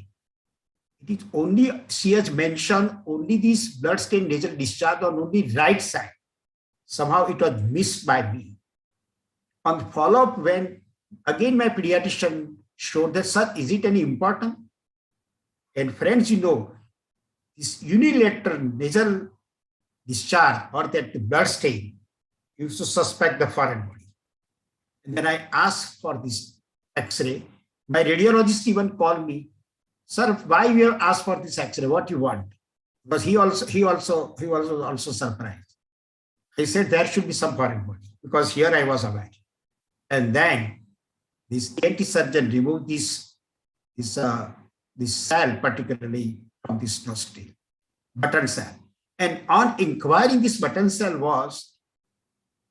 It is only, she has mentioned only this blood stain nasal discharge on only right side. Somehow it was missed by me. On the follow-up, when again my pediatrician showed that, sir, is it any important? And friends, you know, this unilateral nasal discharge or that blood stain, you used to suspect the foreign body. And then I asked for this X-ray. My radiologist even called me, sir, why you have asked for this X-ray? What you want? Because he was also surprised. I said there should be some foreign body because here I was aware. And then this ENT surgeon removed this cell, particularly from this nostril, button cell. And on inquiring, this button cell was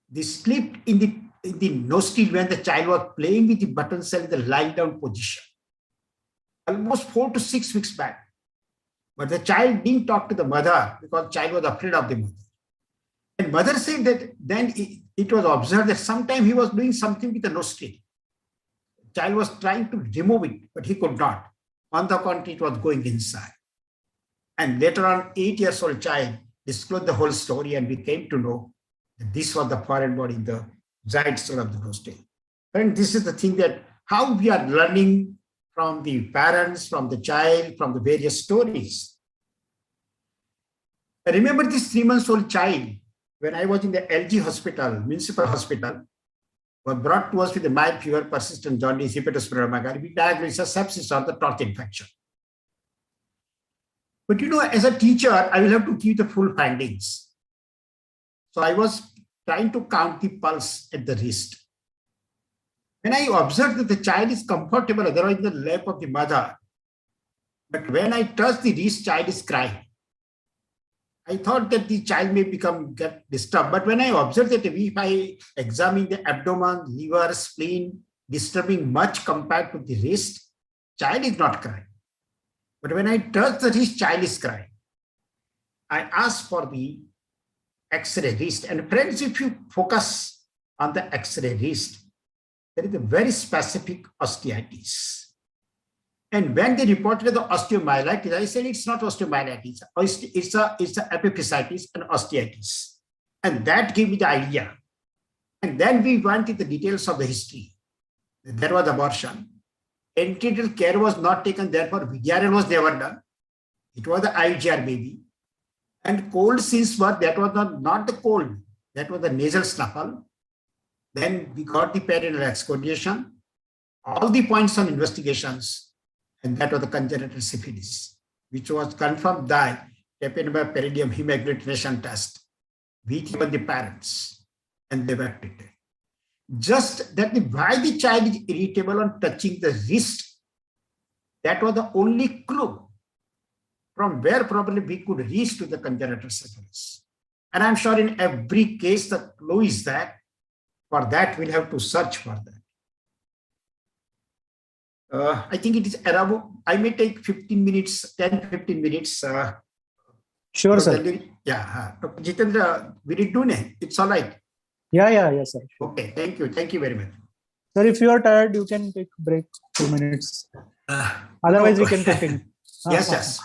this slip in the nostril when the child was playing with the button cell in the lying down position, almost 4 to 6 weeks back. But the child didn't talk to the mother because the child was afraid of the mother. And mother said that then it was observed that sometime he was doing something with the nostril. The child was trying to remove it, but he could not. On the contrary, it was going inside. And later on, 8-year-old child disclosed the whole story, and we came to know that this was the foreign body in the right side of the nostril. And this is the thing that how we are learning from the parents, from the child, from the various stories. I remember this 3-month-old child, when I was in the LG hospital, municipal hospital, was brought to us with a mild fever, persistent jaundice, hepatosplenomegaly. We diagnosed as sepsis or the torch infection. But you know, as a teacher, I will have to give the full findings. So I was trying to count the pulse at the wrist. When I observed that the child is comfortable, otherwise in the lap of the mother, but when I touch the wrist, child is crying. I thought that the child may get disturbed, but when I observed that if I examine the abdomen, liver, spleen, disturbing much compared to the wrist, child is not crying. But when I touch the wrist, child is crying. I asked for the X-ray wrist, and friends, if you focus on the X-ray wrist, there is a very specific osteitis. And when they reported the osteomyelitis, I said it's not osteomyelitis, it's a epiphysitis and osteitis. And that gave me the idea And then we went into the details of the history. There was abortion. Antenatal care was not taken, therefore VGRL was never done. It was the IGR baby. And cold since birth, that was not the cold, that was the nasal snuffle. Then we got the perineal excoriation, all the points on investigations, and that was the congenital syphilis, which was confirmed by tapenomyperidium hemagglutination test, with even the parents, and they were treated. Just that why the child is irritable on touching the wrist, that was the only clue from where probably we could reach to the congenital syphilis. And I'm sure in every case the clue is that. For that, we'll have to search for that. I think it is around, I may take 15 minutes, 10, 15 minutes. Sure, sir. Yeah, Dr. Jitendra, we did do it. It's all right. Yeah, sir. Okay, thank you. Thank you very much. Sir, if you are tired, you can take a break 2 minutes. Otherwise, we can continue. Yes.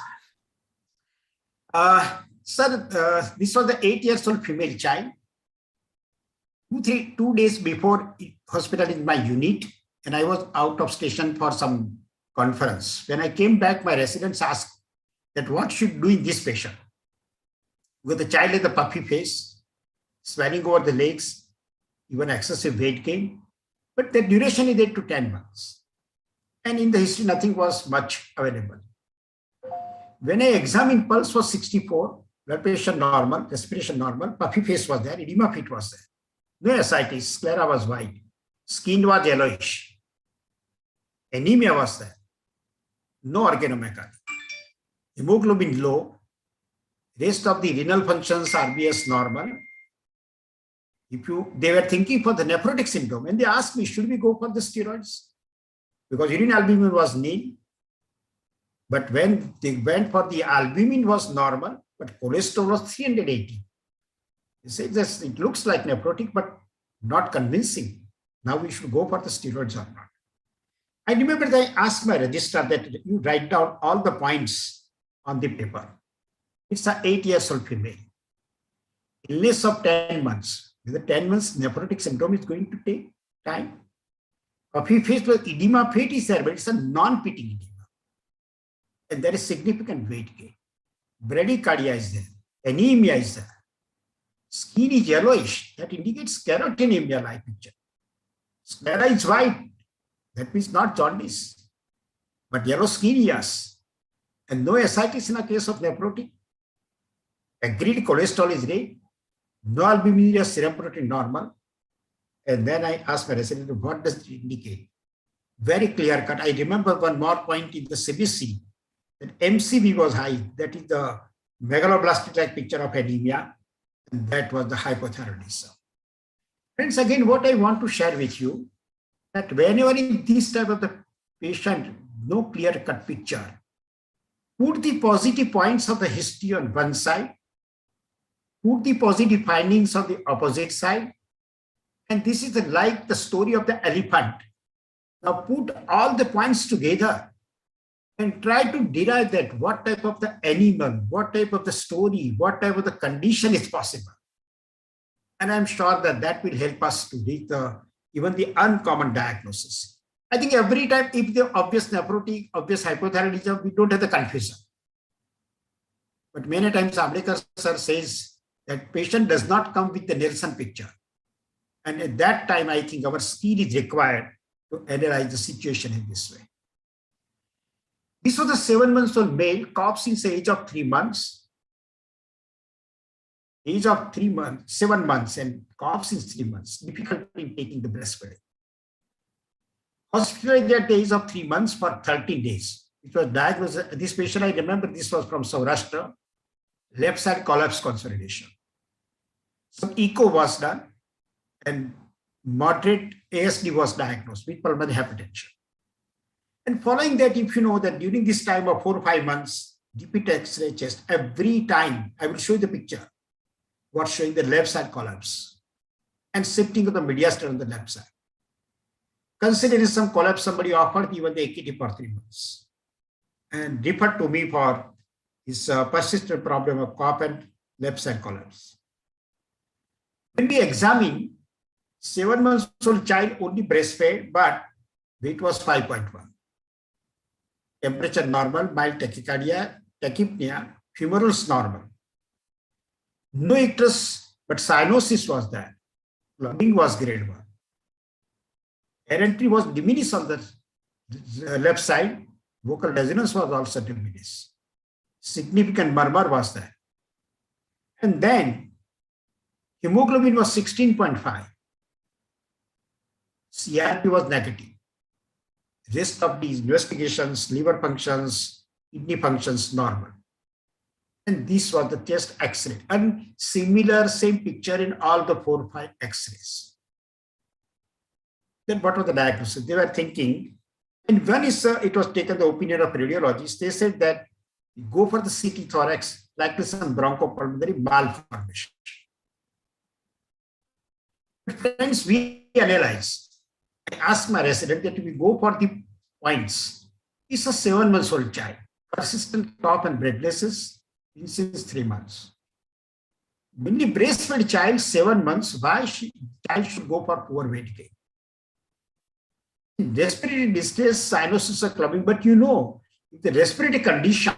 Sir, this was the 8-year-old female child. 2 days before hospital in my unit, and I was out of station for some conference. When I came back, my residents asked that what should do in this patient. With the child with the puffy face, swelling over the legs, even excessive weight gain, but the duration is 8 to 10 months. And in the history, nothing was much available. When I examined, pulse was 64, blood pressure normal, respiration normal, puffy face was there, edema fit was there. No ascites, sclera was white, skin was yellowish, anemia was there, no organomegaly, hemoglobin low, rest of the renal functions RBS normal. They were thinking for the nephrotic syndrome, and they asked me, should we go for the steroids? Because urine albumin was nil. But when they went for the albumin was normal, but cholesterol was 380. They said this, it looks like nephrotic, but not convincing. Now we should go for the steroids or not. I remember that I asked my registrar that you write down all the points on the paper. It's an 8-year-old female. Illness of 10 months. With the 10 months, nephrotic syndrome is going to take time. Puffy face with edema fate is there, but it's a non-pitting edema. And there is significant weight gain. Bradycardia is there. Anemia is there. Skin is yellowish. That indicates carotenemia-like picture. Sclera is white. That means not jaundice, but yellow skin, yes. And no ascites in a case of nephrotic. Agreed cholesterol is red. No albumin or serum protein normal. And then I asked my resident, what does it indicate? Very clear cut. I remember one more point in the CBC, that MCV was high. That is the megaloblastic-like picture of anemia. And that was the hypothyroidism. Friends, again, what I want to share with you, that whenever in this type of the patient, no clear-cut picture, put the positive points of the history on one side, put the positive findings on the opposite side, and this is like the story of the elephant. Now put all the points together and try to derive that what type of the animal, what type of the story, what type of the condition is possible. And I'm sure that that will help us to reach even the uncommon diagnosis. I think every time, if the obvious nephrotic, obvious hypothyroidism, we don't have the confusion. But many times Ambedkar sir says that patient does not come with the Nelson picture. And at that time, I think our skill is required to analyze the situation in this way. This was a 7-month-old male, cough since the age of 3 months. Age of 3 months, 7 months, and cough since 3 months. Difficulty in taking the breastfeeding. Hospitalized at the age of 3 months for 13 days. It was diagnosed. This patient, I remember, this was from Saurashtra. Left side collapse consolidation. Some echo was done, and moderate ASD was diagnosed with pulmonary hypertension. And following that, if you know that during this time of 4 or 5 months, repeat X-ray chest, every time I will show you the picture, what's showing the left side collapse and shifting of the mediastinum on the left side. Considering some collapse, somebody offered even the AKT for 3 months and referred to me for his persistent problem of cough and left side collapse. When we examine, 7-month-old child only breastfed, but weight was 5.1. Temperature normal, mild tachycardia, tachypnea, femorals normal. No ictus, but cyanosis was there. Clubbing was grade 1. Entry was diminished on the left side. Vocal resonance was also diminished. Significant murmur was there. And then hemoglobin was 16.5. CRP was negative. Rest of these investigations, liver functions, kidney functions, normal. And this was the chest X-ray. And similar, same picture in all the 4 or 5 X-rays. Then what was the diagnosis? They were thinking, and when it was taken the opinion of radiologists, they said that go for the CT thorax, likely some bronchopulmonary malformation. Friends, we analyze. I asked my resident that we go for the points. It's a 7-month-old child, persistent cough and breathlessness since 3 months. When the breastfed child 7 months, why child should go for poor weight gain? In respiratory distress, cyanosis are clubbing, but if the respiratory condition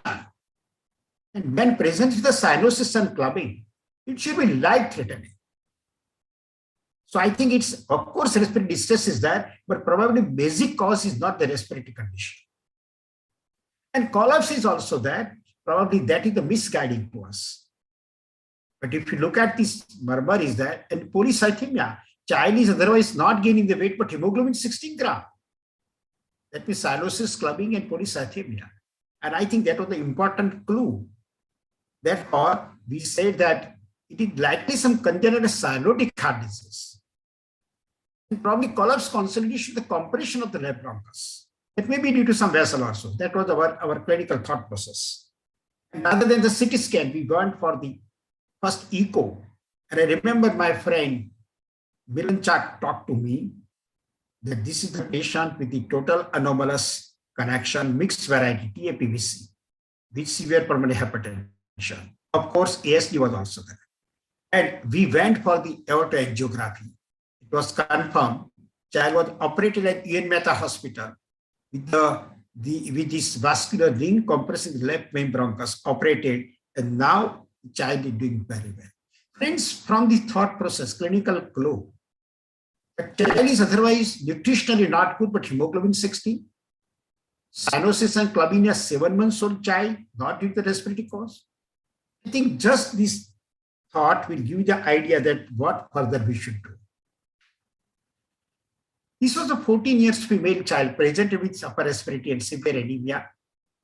and when present with the cyanosis and clubbing, it should be life-threatening. So I think it's, of course, respiratory distress is there, but probably basic cause is not the respiratory condition. And collapse is also there. Probably that is the misguiding to us. But if you look at this murmur is there, and polycythemia, child is otherwise not gaining the weight, but hemoglobin 16 gram. That means cyanosis, clubbing, and polycythemia. And I think that was the important clue. Therefore, we said that it is likely some congenital cyanotic heart disease. And probably collapse consolidation, the compression of the left bronchus. It may be due to some vessel also. That was our clinical thought process. And rather than the CT scan, we went for the first echo. And I remember my friend Milan Chak talked to me that this is the patient with the total anomalous connection, mixed variety, TAPVC, with severe pulmonary hypertension. Of course, ASD was also there. And we went for the aorta angiography. It was confirmed. Child was operated at UN Mehta Hospital with this vascular ring compressing the left main bronchus, operated, and now the child is doing very well. Friends, from the thought process, clinical clue, the child is otherwise nutritionally not good, but hemoglobin 16. Cyanosis and clubbing, a 7-month-old child, not due to the respiratory cause. I think just this thought will give you the idea that what further we should do. This was a 14-year female child presented with upper respiratory and severe anemia.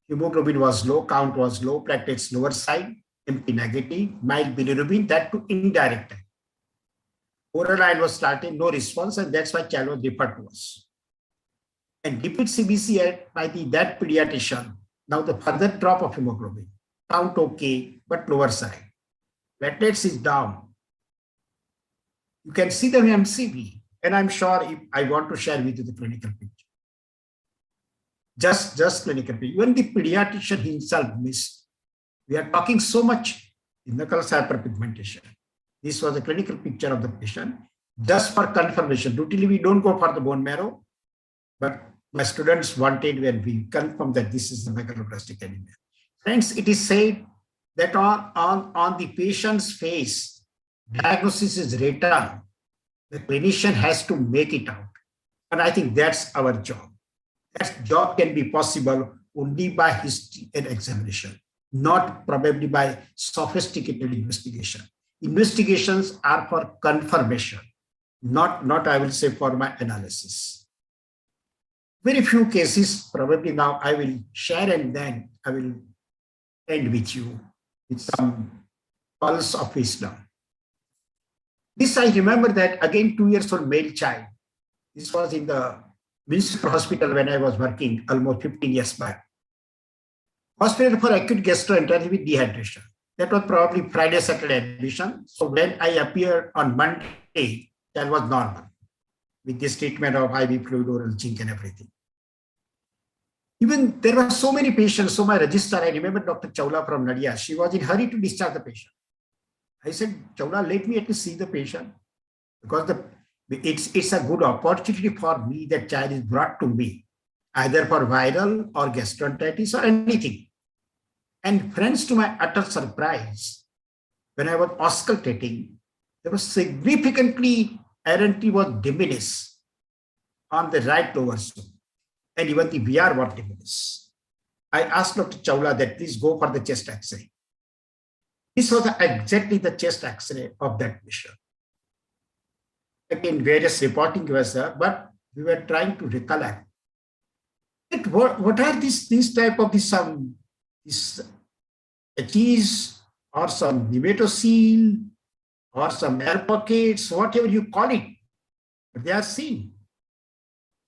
Hemoglobin was low, count was low, platelets lower side, MP negative, mild bilirubin, that to indirect. Oral iron was starting, no response, and that's why child was referred to us. And repeat CBC by that pediatrician. Now the further drop of hemoglobin, count okay, but lower side. Platelets is down. You can see the MCV, and I'm sure if I want to share with you the clinical picture. Just clinical picture. Even the pediatrician himself missed. We are talking so much in the knuckles hyperpigmentation. This was a clinical picture of the patient. Just for confirmation, routinely we don't go for the bone marrow, but my students wanted when we confirm that this is the megaloblastic anemia. Friends, it is said that on the patient's face, diagnosis is written. The clinician has to make it out. And I think that's our job. That job can be possible only by history and examination, not probably by sophisticated investigation. Investigations are for confirmation, not I will say for my analysis. Very few cases, probably now I will share and then I will end with you with some pulse of wisdom. This I remember that again 2-year-old male child. This was in the municipal hospital when I was working almost 15 years back. Hospital for acute gastroenterology with dehydration. That was probably Friday, Saturday admission. So when I appeared on Monday, that was normal with this treatment of IV fluid, oral zinc and everything. Even there were so many patients. So my registrar, I remember Dr. Chawla from Nadia, she was in hurry to discharge the patient. I said, Chawla, let me at least see the patient because It's a good opportunity for me that child is brought to me, either for viral or gastroenteritis or anything. And friends, to my utter surprise, when I was auscultating, there was significantly RNT was diminished on the right lower zone, and even the VR was diminished. I asked Dr. Chawla that please go for the chest X-ray. This was exactly the chest X-ray of that patient. Again, various reporting was there, but we were trying to recollect. What are these type of these cheese or some nematocele or some air pockets, whatever you call it, they are seen.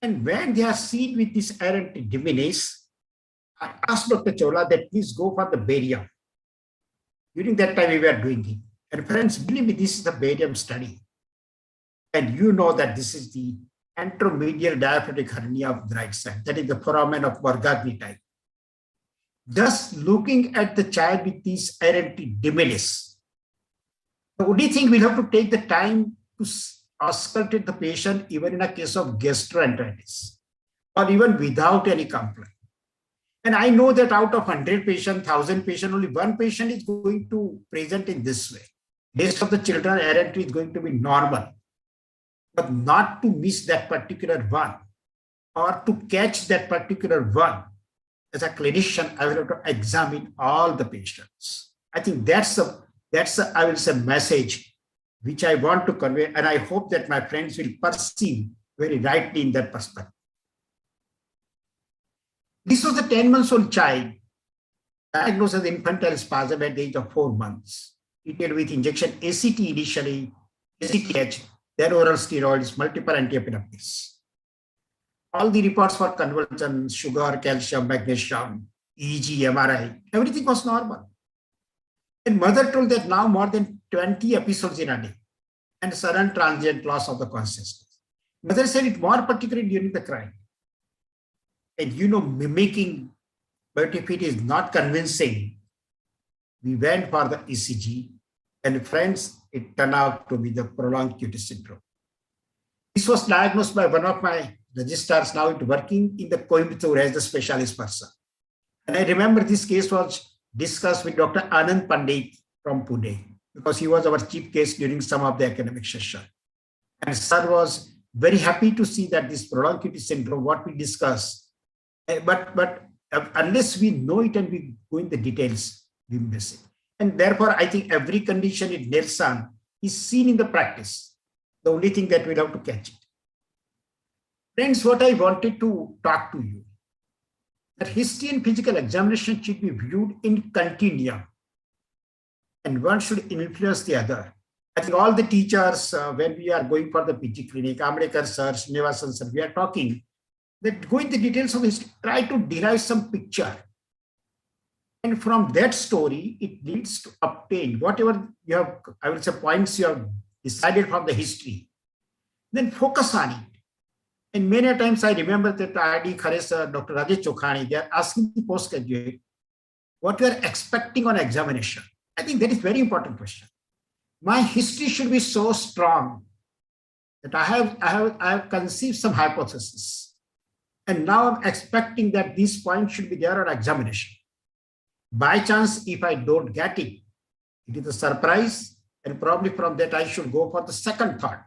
And when they are seen with this RNT diminished, I asked Dr. Chawla that please go for the barium. During that time, we were doing it. And friends, believe me, this is the barium study. And you know that this is the anteromedial diaphragmatic hernia of the right side. That is the foramen of Vargagni type. Just looking at the child with these RNT diminished, the only thing we'll have to take the time to auscultate the patient, even in a case of gastroenteritis, or even without any complaint. And I know that out of 100 patients, 1,000 patients, only one patient is going to present in this way. Rest of the children, RNT is going to be normal. But not to miss that particular one, or to catch that particular one, as a clinician, I will have to examine all the patients. I think that's I will say, message which I want to convey, and I hope that my friends will perceive very rightly in that perspective. This was a 10-month-old child diagnosed as infantile spasm at the age of 4 months, treated with injection ACT initially, ACTH, then oral steroids, multiple antiepileptics. All the reports for convulsions, sugar, calcium, magnesium, EEG, MRI, everything was normal. And mother told that now more than 20 episodes in a day and sudden transient loss of the consciousness. Mother said it more particularly during the crying. And mimicking, but if it is not convincing, we went for the ECG, and friends, it turned out to be the prolonged QT syndrome. This was diagnosed by one of my registrars now working in the Coimbatore as the specialist person. And I remember this case was discussed with Dr. Anand Pandit from Pune, because he was our chief case during some of the academic session. And sir was very happy to see that this prolonged QT syndrome, what we discussed, but unless we know it and we go in the details, we miss it. And therefore, I think every condition in Nelson is seen in the practice. The only thing that we'll have to catch it. Friends, what I wanted to talk to you, that history and physical examination should be viewed in continuum, and one should influence the other. I think all the teachers, when we are going for the PG clinic, Ambedkar sir, Srinivasan sir, we are talking that go into the details of history, try to derive some picture. And from that story, it leads to obtain whatever you have, I will say, points you have decided from the history, then focus on it. And many times I remember that R.D. Khare sir, Dr. Rajesh Chokhani, they are asking the postgraduate what you are expecting on examination. I think that is very important question. My history should be so strong that I have conceived some hypothesis. And now I'm expecting that these points should be there on examination. By chance, if I don't get it, it is a surprise, and probably from that I should go for the second thought.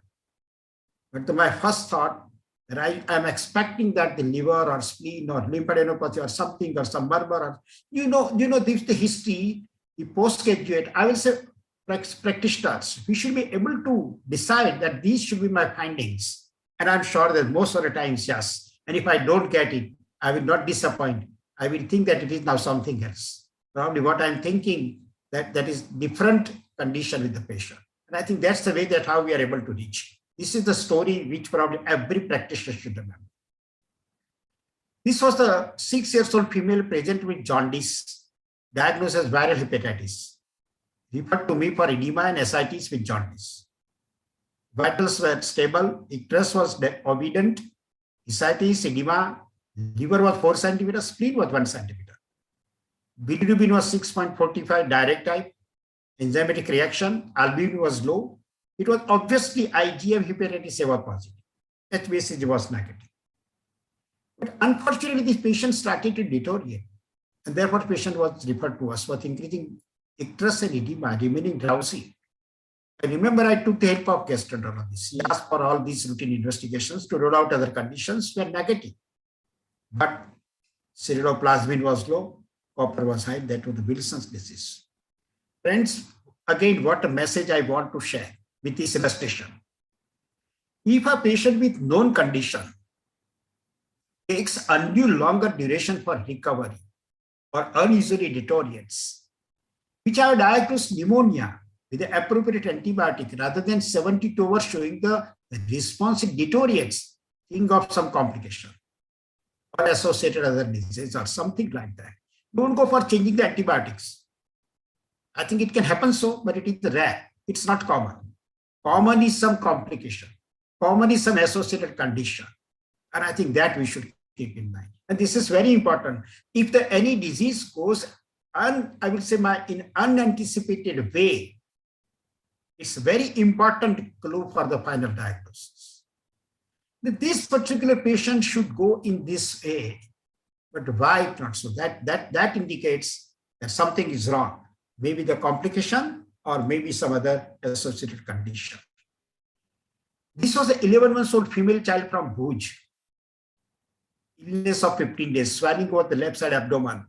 But to my first thought, that I am expecting that the liver or spleen or lymphadenopathy or something or some murmur, or, this the history, the postgraduate, I will say practitioners, we should be able to decide that these should be my findings. And I'm sure that most of the times, yes. And if I don't get it, I will not disappoint. I will think that it is now something else. Probably what I'm thinking, that is different condition with the patient. And I think that's the way that how we are able to reach. This is the story which probably every practitioner should remember. This was the 6-year-old female present with jaundice, diagnosed as viral hepatitis, referred to me for edema and ascites with jaundice. Vitals were stable, icterus was obedient, ascites, edema, liver was 4 centimeters, spleen was 1 centimeter. Bilirubin was 6.45 direct type, enzymatic reaction, albumin was low, It was obviously IgM hepatitis A was positive. HbA1c was negative. But unfortunately, this patient started to deteriorate. And therefore, the patient was referred to us with increasing icterus and edema, remaining drowsy. I remember I took the help of gastroenterologist. He asked for all these routine investigations to rule out other conditions were negative. But ceruloplasmin was low, copper was high, that was the Wilson's disease. Friends, again, what a message I want to share with this illustration. If a patient with known condition takes undue longer duration for recovery or unusually deteriorates, which are diagnosed pneumonia with the appropriate antibiotic rather than 72 hours showing the response, it deteriorates, think of some complication or associated other diseases or something like that. Don't go for changing the antibiotics. I think it can happen so, but it is rare. It's not common. Common is some complication. Common is some associated condition. And I think that we should keep in mind. And this is very important. If any disease goes, I would say in unanticipated way, it's a very important clue for the final diagnosis. This particular patient should go in this way, but why not so? That indicates that something is wrong. Maybe the complication or maybe some other associated condition. This was an 11-month-old female child from Bhuj. Illness of 15 days, swelling over the left side abdomen.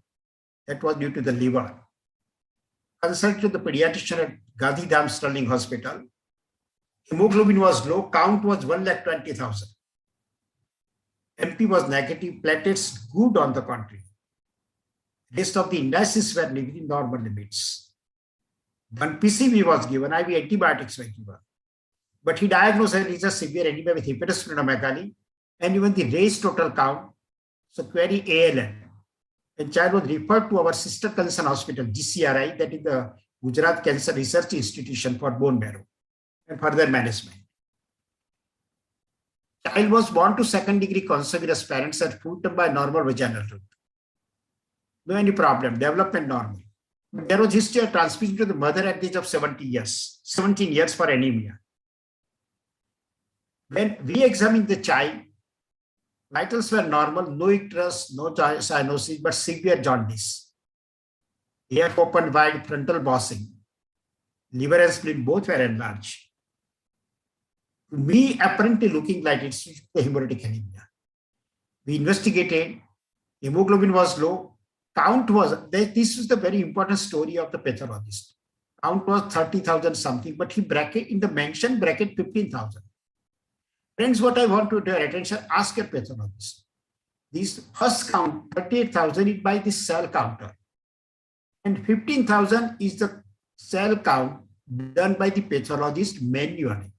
That was due to the liver. Consulted the pediatrician at Gandhidham Sterling Hospital. Hemoglobin was low, count was 1,20,000. MP was negative, platelets good on the contrary. Rest of the indices were within normal limits. When PCV was given, IV antibiotics were given. But he diagnosed her as a severe anemia with hepatosplenomegaly and even the raised total count. So query ALN. And child was referred to our sister concern hospital, GCRI, that is the Gujarat Cancer Research Institution for bone marrow and further management. Child was born to second-degree consanguineous parents and full term by normal vaginal route. No any problem, development normal. But there was history of transmission to the mother at the age of 17 years for anemia. When we examined the child, vitals were normal, no icterus, no cyanosis, but severe jaundice. Ear open wide, frontal bossing. Liver and spleen both were enlarged. To me, apparently looking like it's the hemolytic anemia. We investigated, hemoglobin was low, count was, this is the very important story of the pathologist. Count was 30,000 something, but he bracket in the mentioned bracket 15,000. Friends, what I want to draw attention, ask your pathologist. This first count, 38,000 is by the cell counter. And 15,000 is the cell count done by the pathologist manually.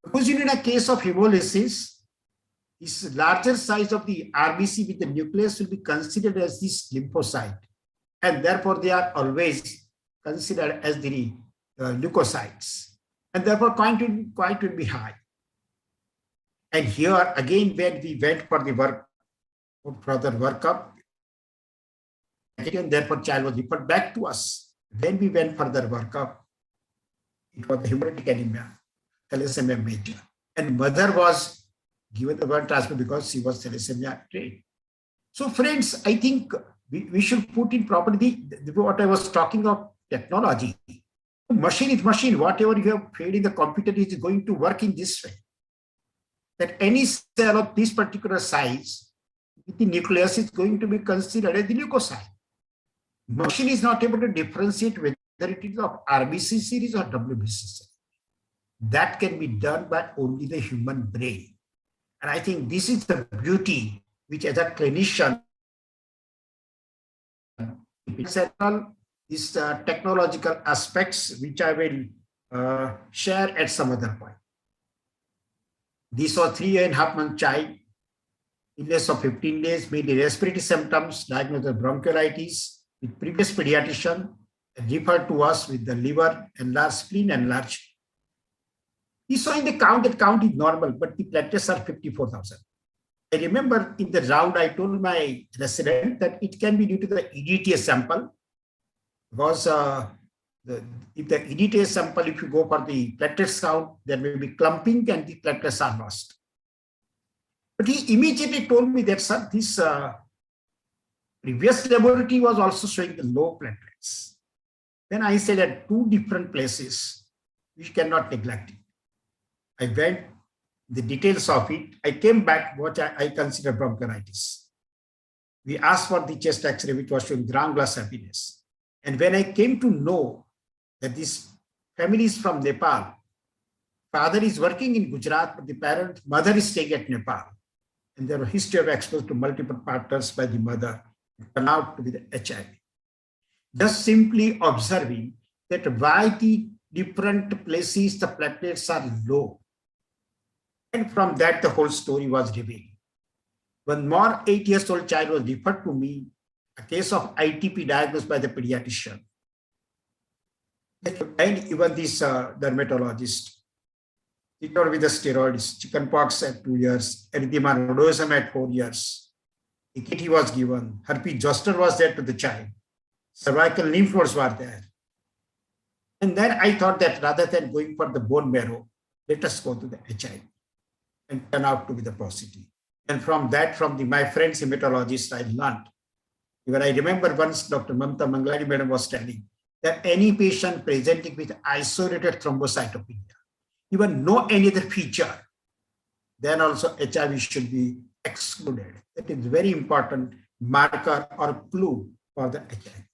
Because in a case of hemolysis, this larger size of the RBC with the nucleus will be considered as this lymphocyte. And therefore, they are always considered as the leukocytes. And therefore, count will be high. And here again, when we went for the further workup, and therefore child was referred back to us. When we went further workup, it was the hemolytic anemia, thalassemia major. And mother was given the blood transfer because she was thalassemia trained. So friends, I think we should put in properly what I was talking of technology. Machine is machine. Whatever you have fed in the computer is going to work in this way. That any cell of this particular size, the nucleus is going to be considered as the leukocyte. Machine is not able to differentiate whether it is of RBC series or WBC series. That can be done by only the human brain. And I think this is the beauty which as a clinician, these technological aspects which I will share at some other point. This was 3.5-month child, illness of 15 days, mainly respiratory symptoms, diagnosed with bronchiolitis, with previous pediatrician, referred to us with the liver enlarged, spleen enlarged. We saw in the count that count is normal, but the platelets are 54,000. I remember in the round, I told my resident that it can be due to the EDTA sample, because if the EDTA sample, if you go for the platelets count, there may be clumping and the platelets are lost. But he immediately told me that, sir, this previous laboratory was also showing the low platelets. Then I said at two different places, we cannot neglect it. I went the details of it. I came back, what I consider bronchitis. We asked for the chest X-ray, which was showing ground glass happiness. And when I came to know that this family is from Nepal, father is working in Gujarat, but the mother is staying at Nepal. And there was a history of exposure to multiple partners by the mother, it turned out to be the HIV. Just simply observing that why the different places the platelets are low. And from that, the whole story was revealed. One more 8-year-old child was referred to me, a case of ITP diagnosed by the pediatrician. And even this dermatologist, he told with the steroids, chickenpox at 2 years, erythema nodosum at 4 years. EKT was given, herpes zoster was there to the child, cervical lymph nodes were there. And then I thought that rather than going for the bone marrow, let us go to the HIV and turn out to be the positive. And from that, my friends hematologist, I learned. Even I remember once Dr. Mamta Manglani madam was telling that any patient presenting with isolated thrombocytopenia, even no any other feature, then also HIV should be excluded. That is very important marker or clue for the HIV.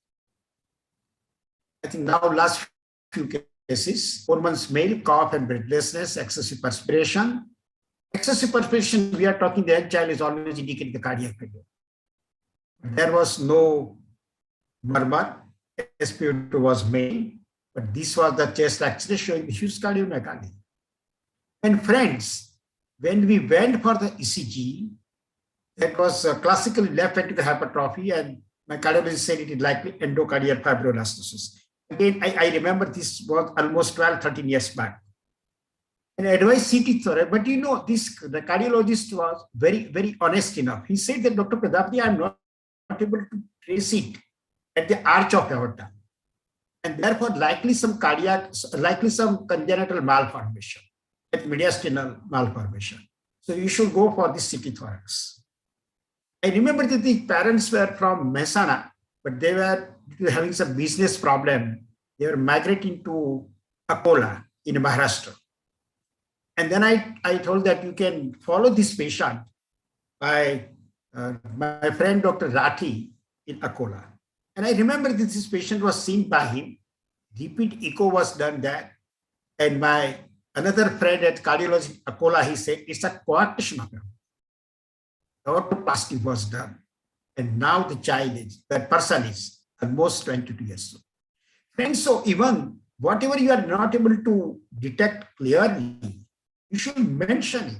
I think now last few cases, 4 months male, cough and breathlessness, excessive perspiration. Excessive perspiration, we are talking the child is always indicating the cardiac failure. There was no murmur, SpO2 was male, but this was the chest X-ray showing the huge cardiomegaly. And friends, when we went for the ECG, that was classically left ventricular hypertrophy, and my cardiologist said it is likely endocardial fibroelastosis. Again, I remember this was almost 12, 13 years back. And advised CT thorax, but the cardiologist was very, very honest enough. He said that, Dr. Prajapati, I am not able to trace it at the arch of aorta. And therefore, likely some congenital malformation, at mediastinal malformation. So you should go for the CT thorax. I remember that the parents were from Mehsana, but they were having some business problem. They were migrating to Akola in Maharashtra. And then I told that you can follow this patient by my friend Dr. Rathi in Akola. And I remember that this patient was seen by him. Repeat echo was done there. And my another friend at cardiology Akola, he said, it's a coarctation of him. Orthoplasty was done. And now that person is almost 22 years old. Friends, so even whatever you are not able to detect clearly, you should mention it.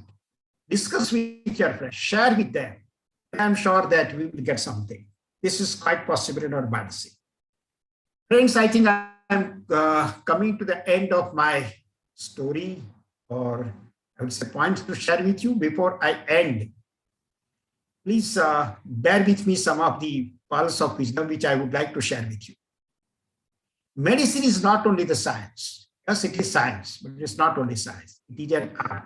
Discuss with your friends, share with them. And I'm sure that we will get something. This is quite possible in our medicine. Friends, I think I'm coming to the end of my story, or I would say points to share with you. Before I end, please bear with me some of the pearls of wisdom which I would like to share with you. Medicine is not only the science. Yes, it is science, but it is not only science. It is an art.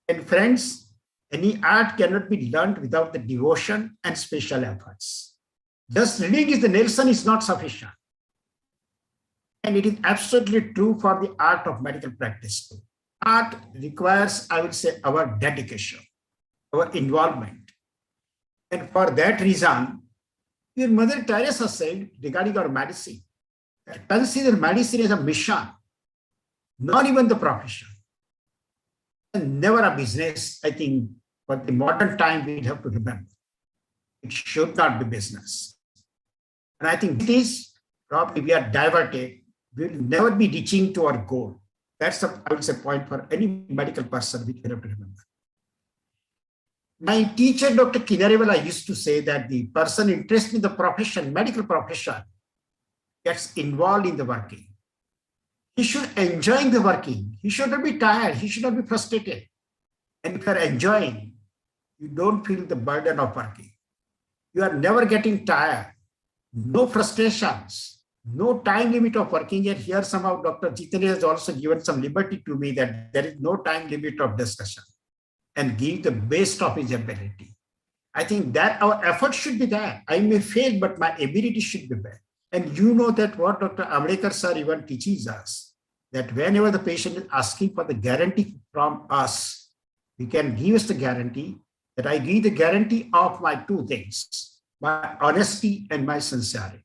And friends, any art cannot be learned without the devotion and special efforts. Just reading the Nelson is not sufficient. And it is absolutely true for the art of medical practice too. Art requires, I would say, our dedication, our involvement. And for that reason, your Mother Teresa said regarding our medicine, consider medicine as a mission, not even the profession. And never a business, I think, for the modern time we have to remember. It should not be business. And I think this, probably we are diverted, we will never be reaching to our goal. That's I would say, point for any medical person we have to remember. My teacher, Dr. Kinarewala, used to say that the person interested in the profession, medical profession, gets involved in the working. He should enjoy the working. He should not be tired. He should not be frustrated. And if you are enjoying, you don't feel the burden of working. You are never getting tired. No frustrations. no time limit of working. And here somehow Dr. Jitendra has also given some liberty to me that there is no time limit of discussion and give the best of his ability. I think that our effort should be there. I may fail, but my ability should be there. And you know that what Dr. Ambedkar sir even teaches us, that whenever the patient is asking for the guarantee from us, we can give us the guarantee that I give the guarantee of my two things, my honesty and my sincerity.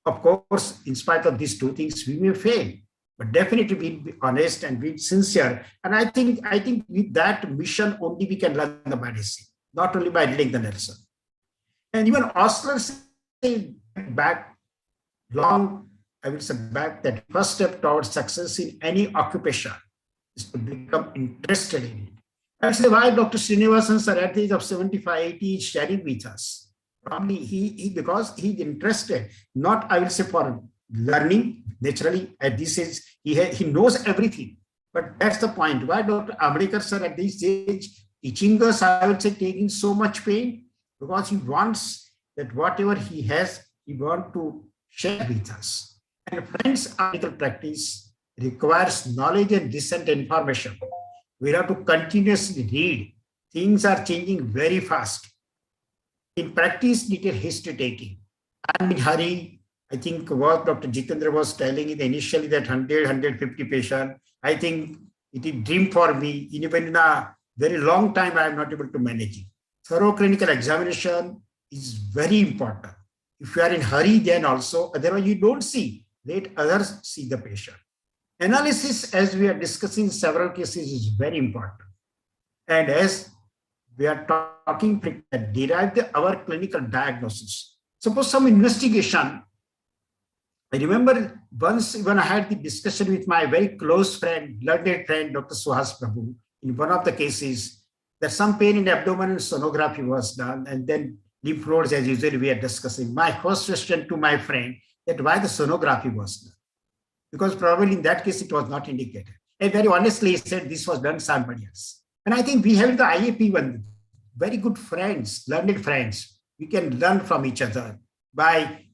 Of course, in spite of these two things, we may fail, but definitely we'll be honest and be sincere. And I think with that mission only we can learn the medicine, not only by reading the Nelson. And even Osler said back long, I will say back, that first step towards success in any occupation is to become interested in it. I would say why Dr. Srinivasan sir at the age of 75, 80 is sharing with us. Probably because he's interested, not I will say for learning. Naturally, at this age, he knows everything. But that's the point. Why Dr. Ambedkar sir at this age teaching us, I would say, taking so much pain, because he wants that whatever he has, he wants to share with us. And friends, medical practice requires knowledge and recent information. We have to continuously read. Things are changing very fast. In practice, detailed history taking. I'm in hurry. I think what Dr. Jitendra was telling it initially, that 100, 150 patient, I think it is dream for me. Even in a very long time, I am not able to manage it. Thorough clinical examination is very important. If you are in hurry, then also, otherwise you don't see. Let others see the patient. Analysis, as we are discussing several cases, is very important. And as we are talking, derived our clinical diagnosis. Suppose some investigation. I remember once when I had the discussion with my very close friend, learned friend, Dr. Suhas Prabhu, in one of the cases, that some pain in abdomen and sonography was done, and then lymph nodes, as usually we are discussing. My first question to my friend, that why the sonography was done, because probably in that case it was not indicated. And very honestly, he said this was done somebody else. And I think we have the IAP one, very good friends, learned friends. We can learn from each other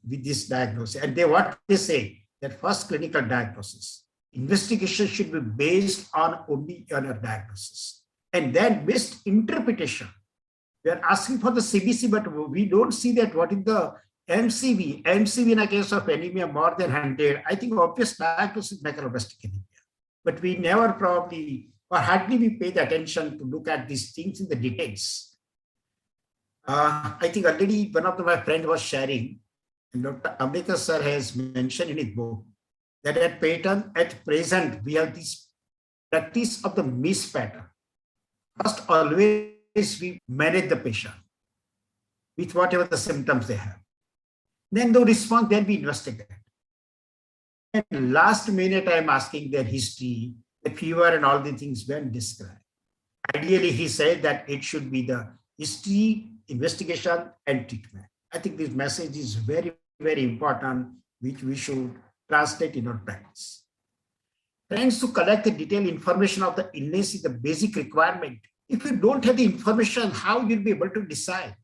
with this diagnosis. And what they say, that first clinical diagnosis, investigation should be based on only on a diagnosis. And then based interpretation. We are asking for the CBC, but we don't see that what is the MCV. MCV in a case of anemia more than 100, I think obvious diagnosis is macroblastic anemia. But we never probably, or hardly we pay the attention to look at these things in the details. I think already one of my friends was sharing, and Dr. Ambedkar sir has mentioned in his book, that at present, we have this practice of the miss pattern. First, always we manage the patient with whatever the symptoms they have. Then the response, then we investigate. And last minute, I'm asking their history, the fever and all the things when described. Ideally, he said that it should be the history, investigation, and treatment. I think this message is very, very important, which we should translate in our practice. Friends, to collect the detailed information of the illness is the basic requirement. If you don't have the information, how you'll be able to decide?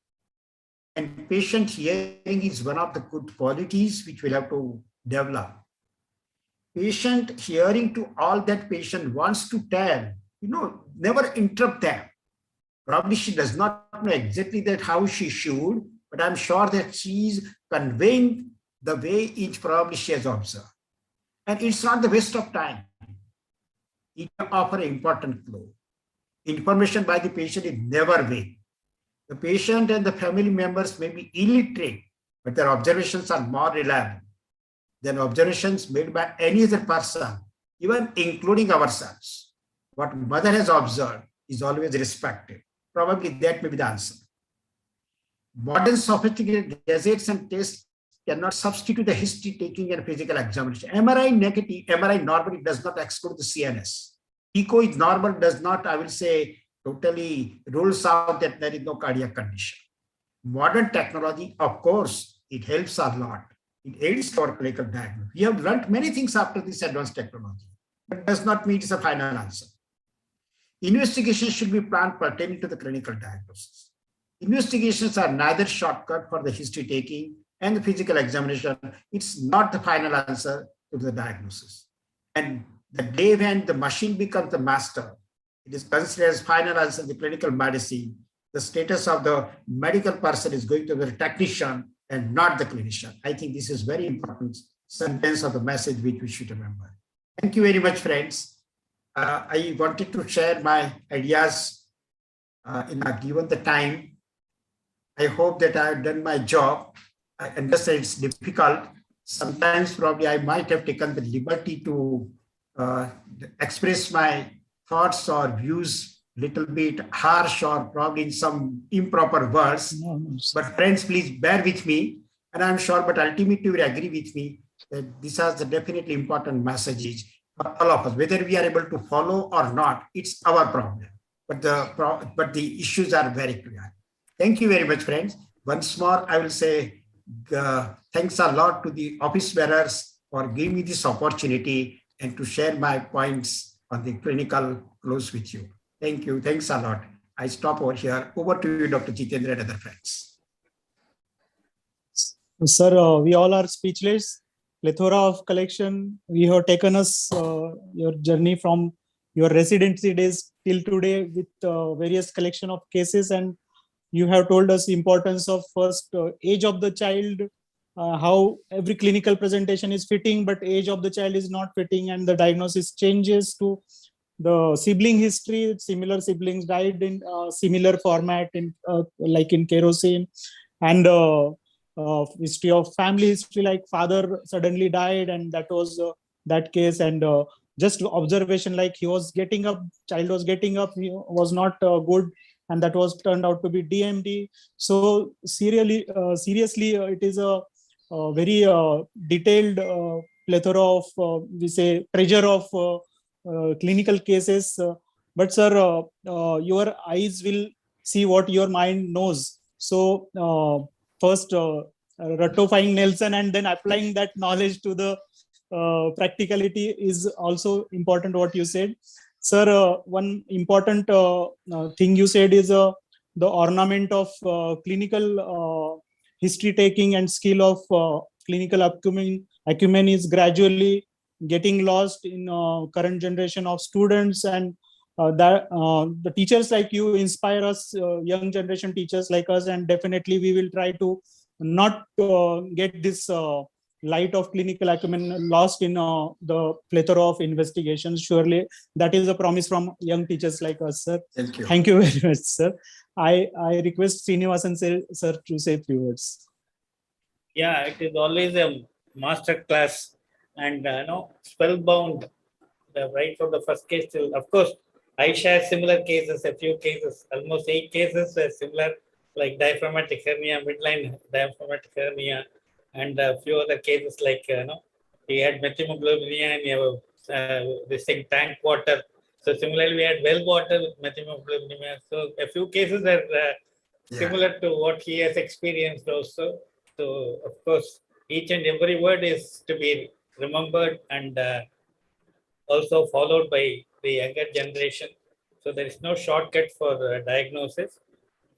And patient hearing is one of the good qualities which we'll have to develop. Patient hearing to all that patient wants to tell, never interrupt them. Probably she does not know exactly that how she should, but I'm sure that she's conveying the way each probably she has observed. And it's not the waste of time. It offers an important clue. Information by the patient is never vague. The patient and the family members may be illiterate, but their observations are more reliable than observations made by any other person, even including ourselves. What mother has observed is always respected. Probably that may be the answer. Modern sophisticated gadgets and tests cannot substitute the history taking and physical examination. MRI negative, MRI normally does not exclude the CNS. Echo is normal, does not, I will say, totally rules out that there is no cardiac condition. Modern technology, of course, it helps a lot. It aids our clinical diagnosis. We have learned many things after this advanced technology, but does not mean it's a final answer. Investigations should be planned pertaining to the clinical diagnosis. Investigations are neither shortcut for the history taking and the physical examination, it's not the final answer to the diagnosis. And the day when the machine becomes the master, it is considered as final answer in the clinical medicine. The status of the medical person is going to be the technician and not the clinician. I think this is very important sentence of the message which we should remember. Thank you very much, friends. I wanted to share my ideas in a given the time. I hope that I have done my job. I understand it's difficult. Sometimes probably I might have taken the liberty to express my thoughts or views little bit harsh or probably in some improper words. But friends, please bear with me. And I'm sure, but ultimately you will agree with me that these are the definitely important messages for all of us. Whether we are able to follow or not, it's our problem. But the issues are very clear. Thank you very much, friends. Once more, I will say thanks a lot to the office bearers for giving me this opportunity and to share my points on the clinical close with you. Thank you. Thanks a lot. I stop over here. Over to you, Dr. Jitendra and other friends. Sir, we all are speechless. Plethora of collection. We have taken us your journey from your residency days till today with various collection of cases, and you have told us the importance of first age of the child, how every clinical presentation is fitting, but age of the child is not fitting, and the diagnosis changes to the sibling history. Similar siblings died in similar format, in like in kerosene, and history of family history, like father suddenly died, and that was that case, and just observation like he was getting up, child was getting up, he was not good, and that was turned out to be DMD. So seriously, it is a very detailed plethora of we say treasure of clinical cases. But sir, your eyes will see what your mind knows. So first ratifying Nelson and then applying that knowledge to the practicality is also important, what you said. Sir, one important thing you said is the ornament of clinical history taking and skill of clinical acumen is gradually getting lost in current generation of students, and that the teachers like you inspire us, young generation teachers like us, and definitely we will try to not get this light of clinical acumen lost in the plethora of investigations. Surely that is a promise from young teachers like us, sir. Thank you. Thank you very much, sir. I request Srinivasan sir to say a few words. Yeah, it is always a master class, and spellbound, right from the first case till, of course, I share similar cases, a few cases, almost 8 cases were similar, like diaphragmatic hernia, midline diaphragmatic hernia, and a few other cases like, we had methemoglobinemia and we have this thing, tank water. So similarly, we had well water with methemoglobinemia. So a few cases are similar to what he has experienced also. So of course, each and every word is to be remembered and also followed by the younger generation. So there is no shortcut for diagnosis.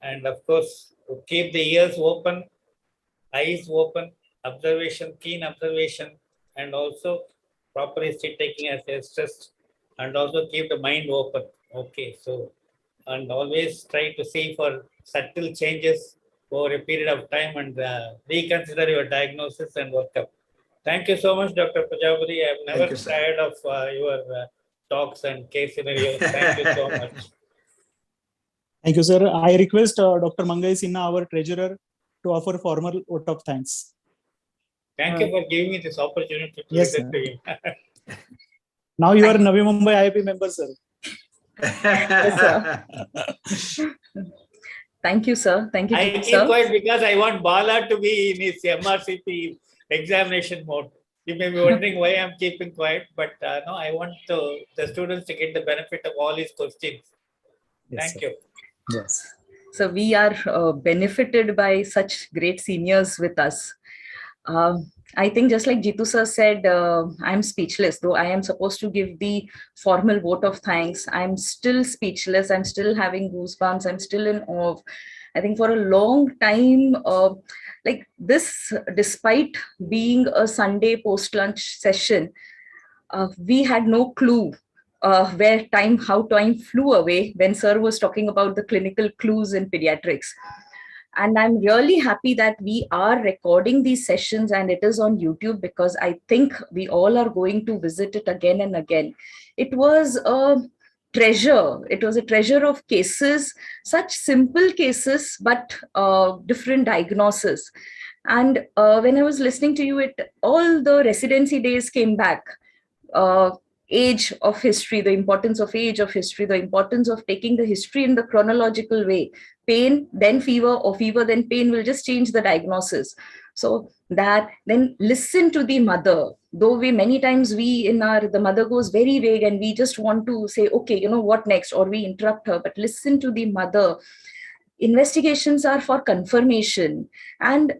And of course, keep the ears open, eyes open, observation, keen observation, and also proper history taking as I stressed, and also keep the mind open. Okay, so, and always try to see for subtle changes over a period of time and reconsider your diagnosis and workup. Thank you so much, Dr. Prajapati. I've never tired of your talks and case scenarios. Thank you so much. Thank you, sir. I request Dr. Mangai Sinha, our treasurer, to offer formal vote of thanks. Thank you for giving me this opportunity to listen to him. Now you are Navi Mumbai IIP member, sir. Yes, sir. Thank you, sir. Thank you, I keep quiet because I want Bala to be in his MRCP examination mode. You may be wondering why I'm keeping quiet, but no, I want the students to get the benefit of all his questions. Yes, Thank sir. you. Yes. So we are benefited by such great seniors with us. I think just like Jitu sir said, I'm speechless. Though I am supposed to give the formal vote of thanks, I'm still speechless. I'm still having goosebumps. I'm still in awe. I think for a long time, like this, despite being a Sunday post-lunch session, we had no clue how time flew away when sir was talking about the clinical clues in pediatrics. And I'm really happy that we are recording these sessions and it is on YouTube, because I think we all are going to visit it again and again. It was a treasure. It was a treasure of cases, such simple cases, but different diagnosis. And when I was listening to you, all the residency days came back. Age of history, the importance of age of history, the importance of taking the history in the chronological way. Pain, then fever, or fever, then pain will just change the diagnosis. So that, then listen to the mother. Though many times the mother goes very vague and we just want to say, okay, you know what next, or we interrupt her, but listen to the mother. Investigations are for confirmation. And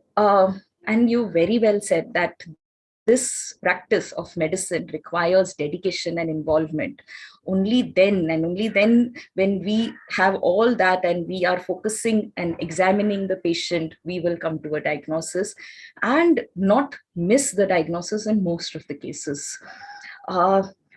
you very well said that this practice of medicine requires dedication and involvement. Only then, and only then, when we have all that and we are focusing and examining the patient, we will come to a diagnosis and not miss the diagnosis in most of the cases.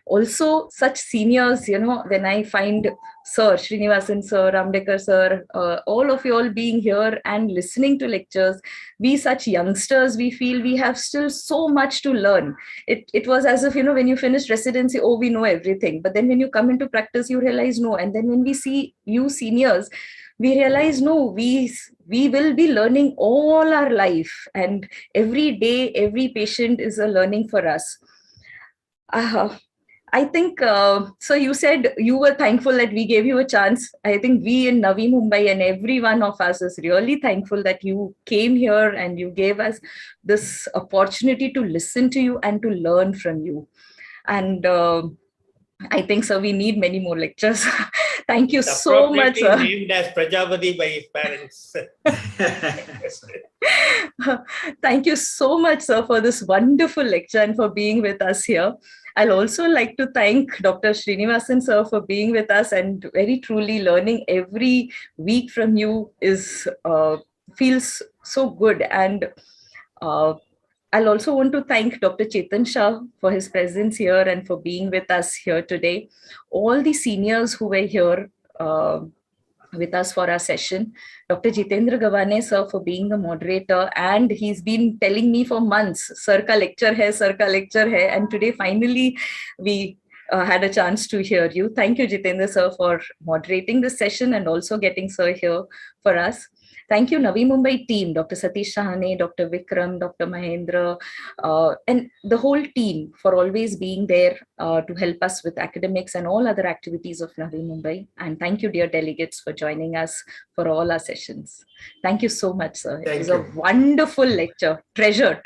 Also, such seniors, when I find Sir Srinivasan Sir, Ramdekar Sir, all of you all being here and listening to lectures, we such youngsters, we feel we have still so much to learn. It was as if, when you finish residency, oh, we know everything. But then when you come into practice, you realize no. And then when we see you seniors, we realize no, we will be learning all our life. And every day, every patient is a learning for us. I think, so you said you were thankful that we gave you a chance. I think we in Navi Mumbai and every one of us is really thankful that you came here and you gave us this opportunity to listen to you and to learn from you. And I think, so we need many more lectures. Thank you so much, sir. Named as Prajapati by his parents. Thank you so much, sir, for this wonderful lecture and for being with us here. I'll also like to thank Dr. Srinivasan sir for being with us, and very truly learning every week from you feels so good. And I'll also want to thank Dr. Chetan Shah for his presence here and for being with us here today. All the seniors who were here with us for our session. Dr. Jitendra Gawane sir for being the moderator, and he's been telling me for months, Sir ka lecture hai, and today finally we had a chance to hear you. Thank you, Jitendra sir, for moderating this session and also getting sir here for us. Thank you, Navi Mumbai team, Dr. Satish Sahane, Dr. Vikram, Dr. Mahendra, and the whole team for always being there to help us with academics and all other activities of Navi Mumbai. And thank you, dear delegates, for joining us for all our sessions. Thank you so much, sir. It was a wonderful lecture. Treasure.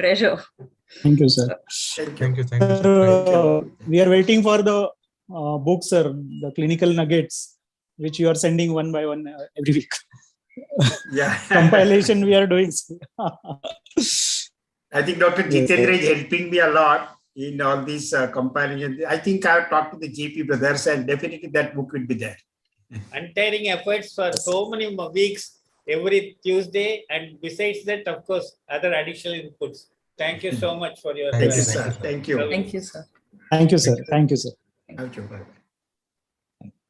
Thank you, sir. Thank you. Thank you. We are waiting for the book, sir, the clinical nuggets, which you are sending one by one every week. Yeah. Compilation we are doing. I think Dr. Jitendra is helping me a lot in all these comparison. I think I've talked to the JP brothers and definitely that book will be there. Untiring efforts for so many weeks, every Tuesday, and besides that, of course, other additional inputs. Thank you so much for your. Thank you, sir. Thank you. Thank you, sir. Thank you, sir. Thank you, sir. Thank you.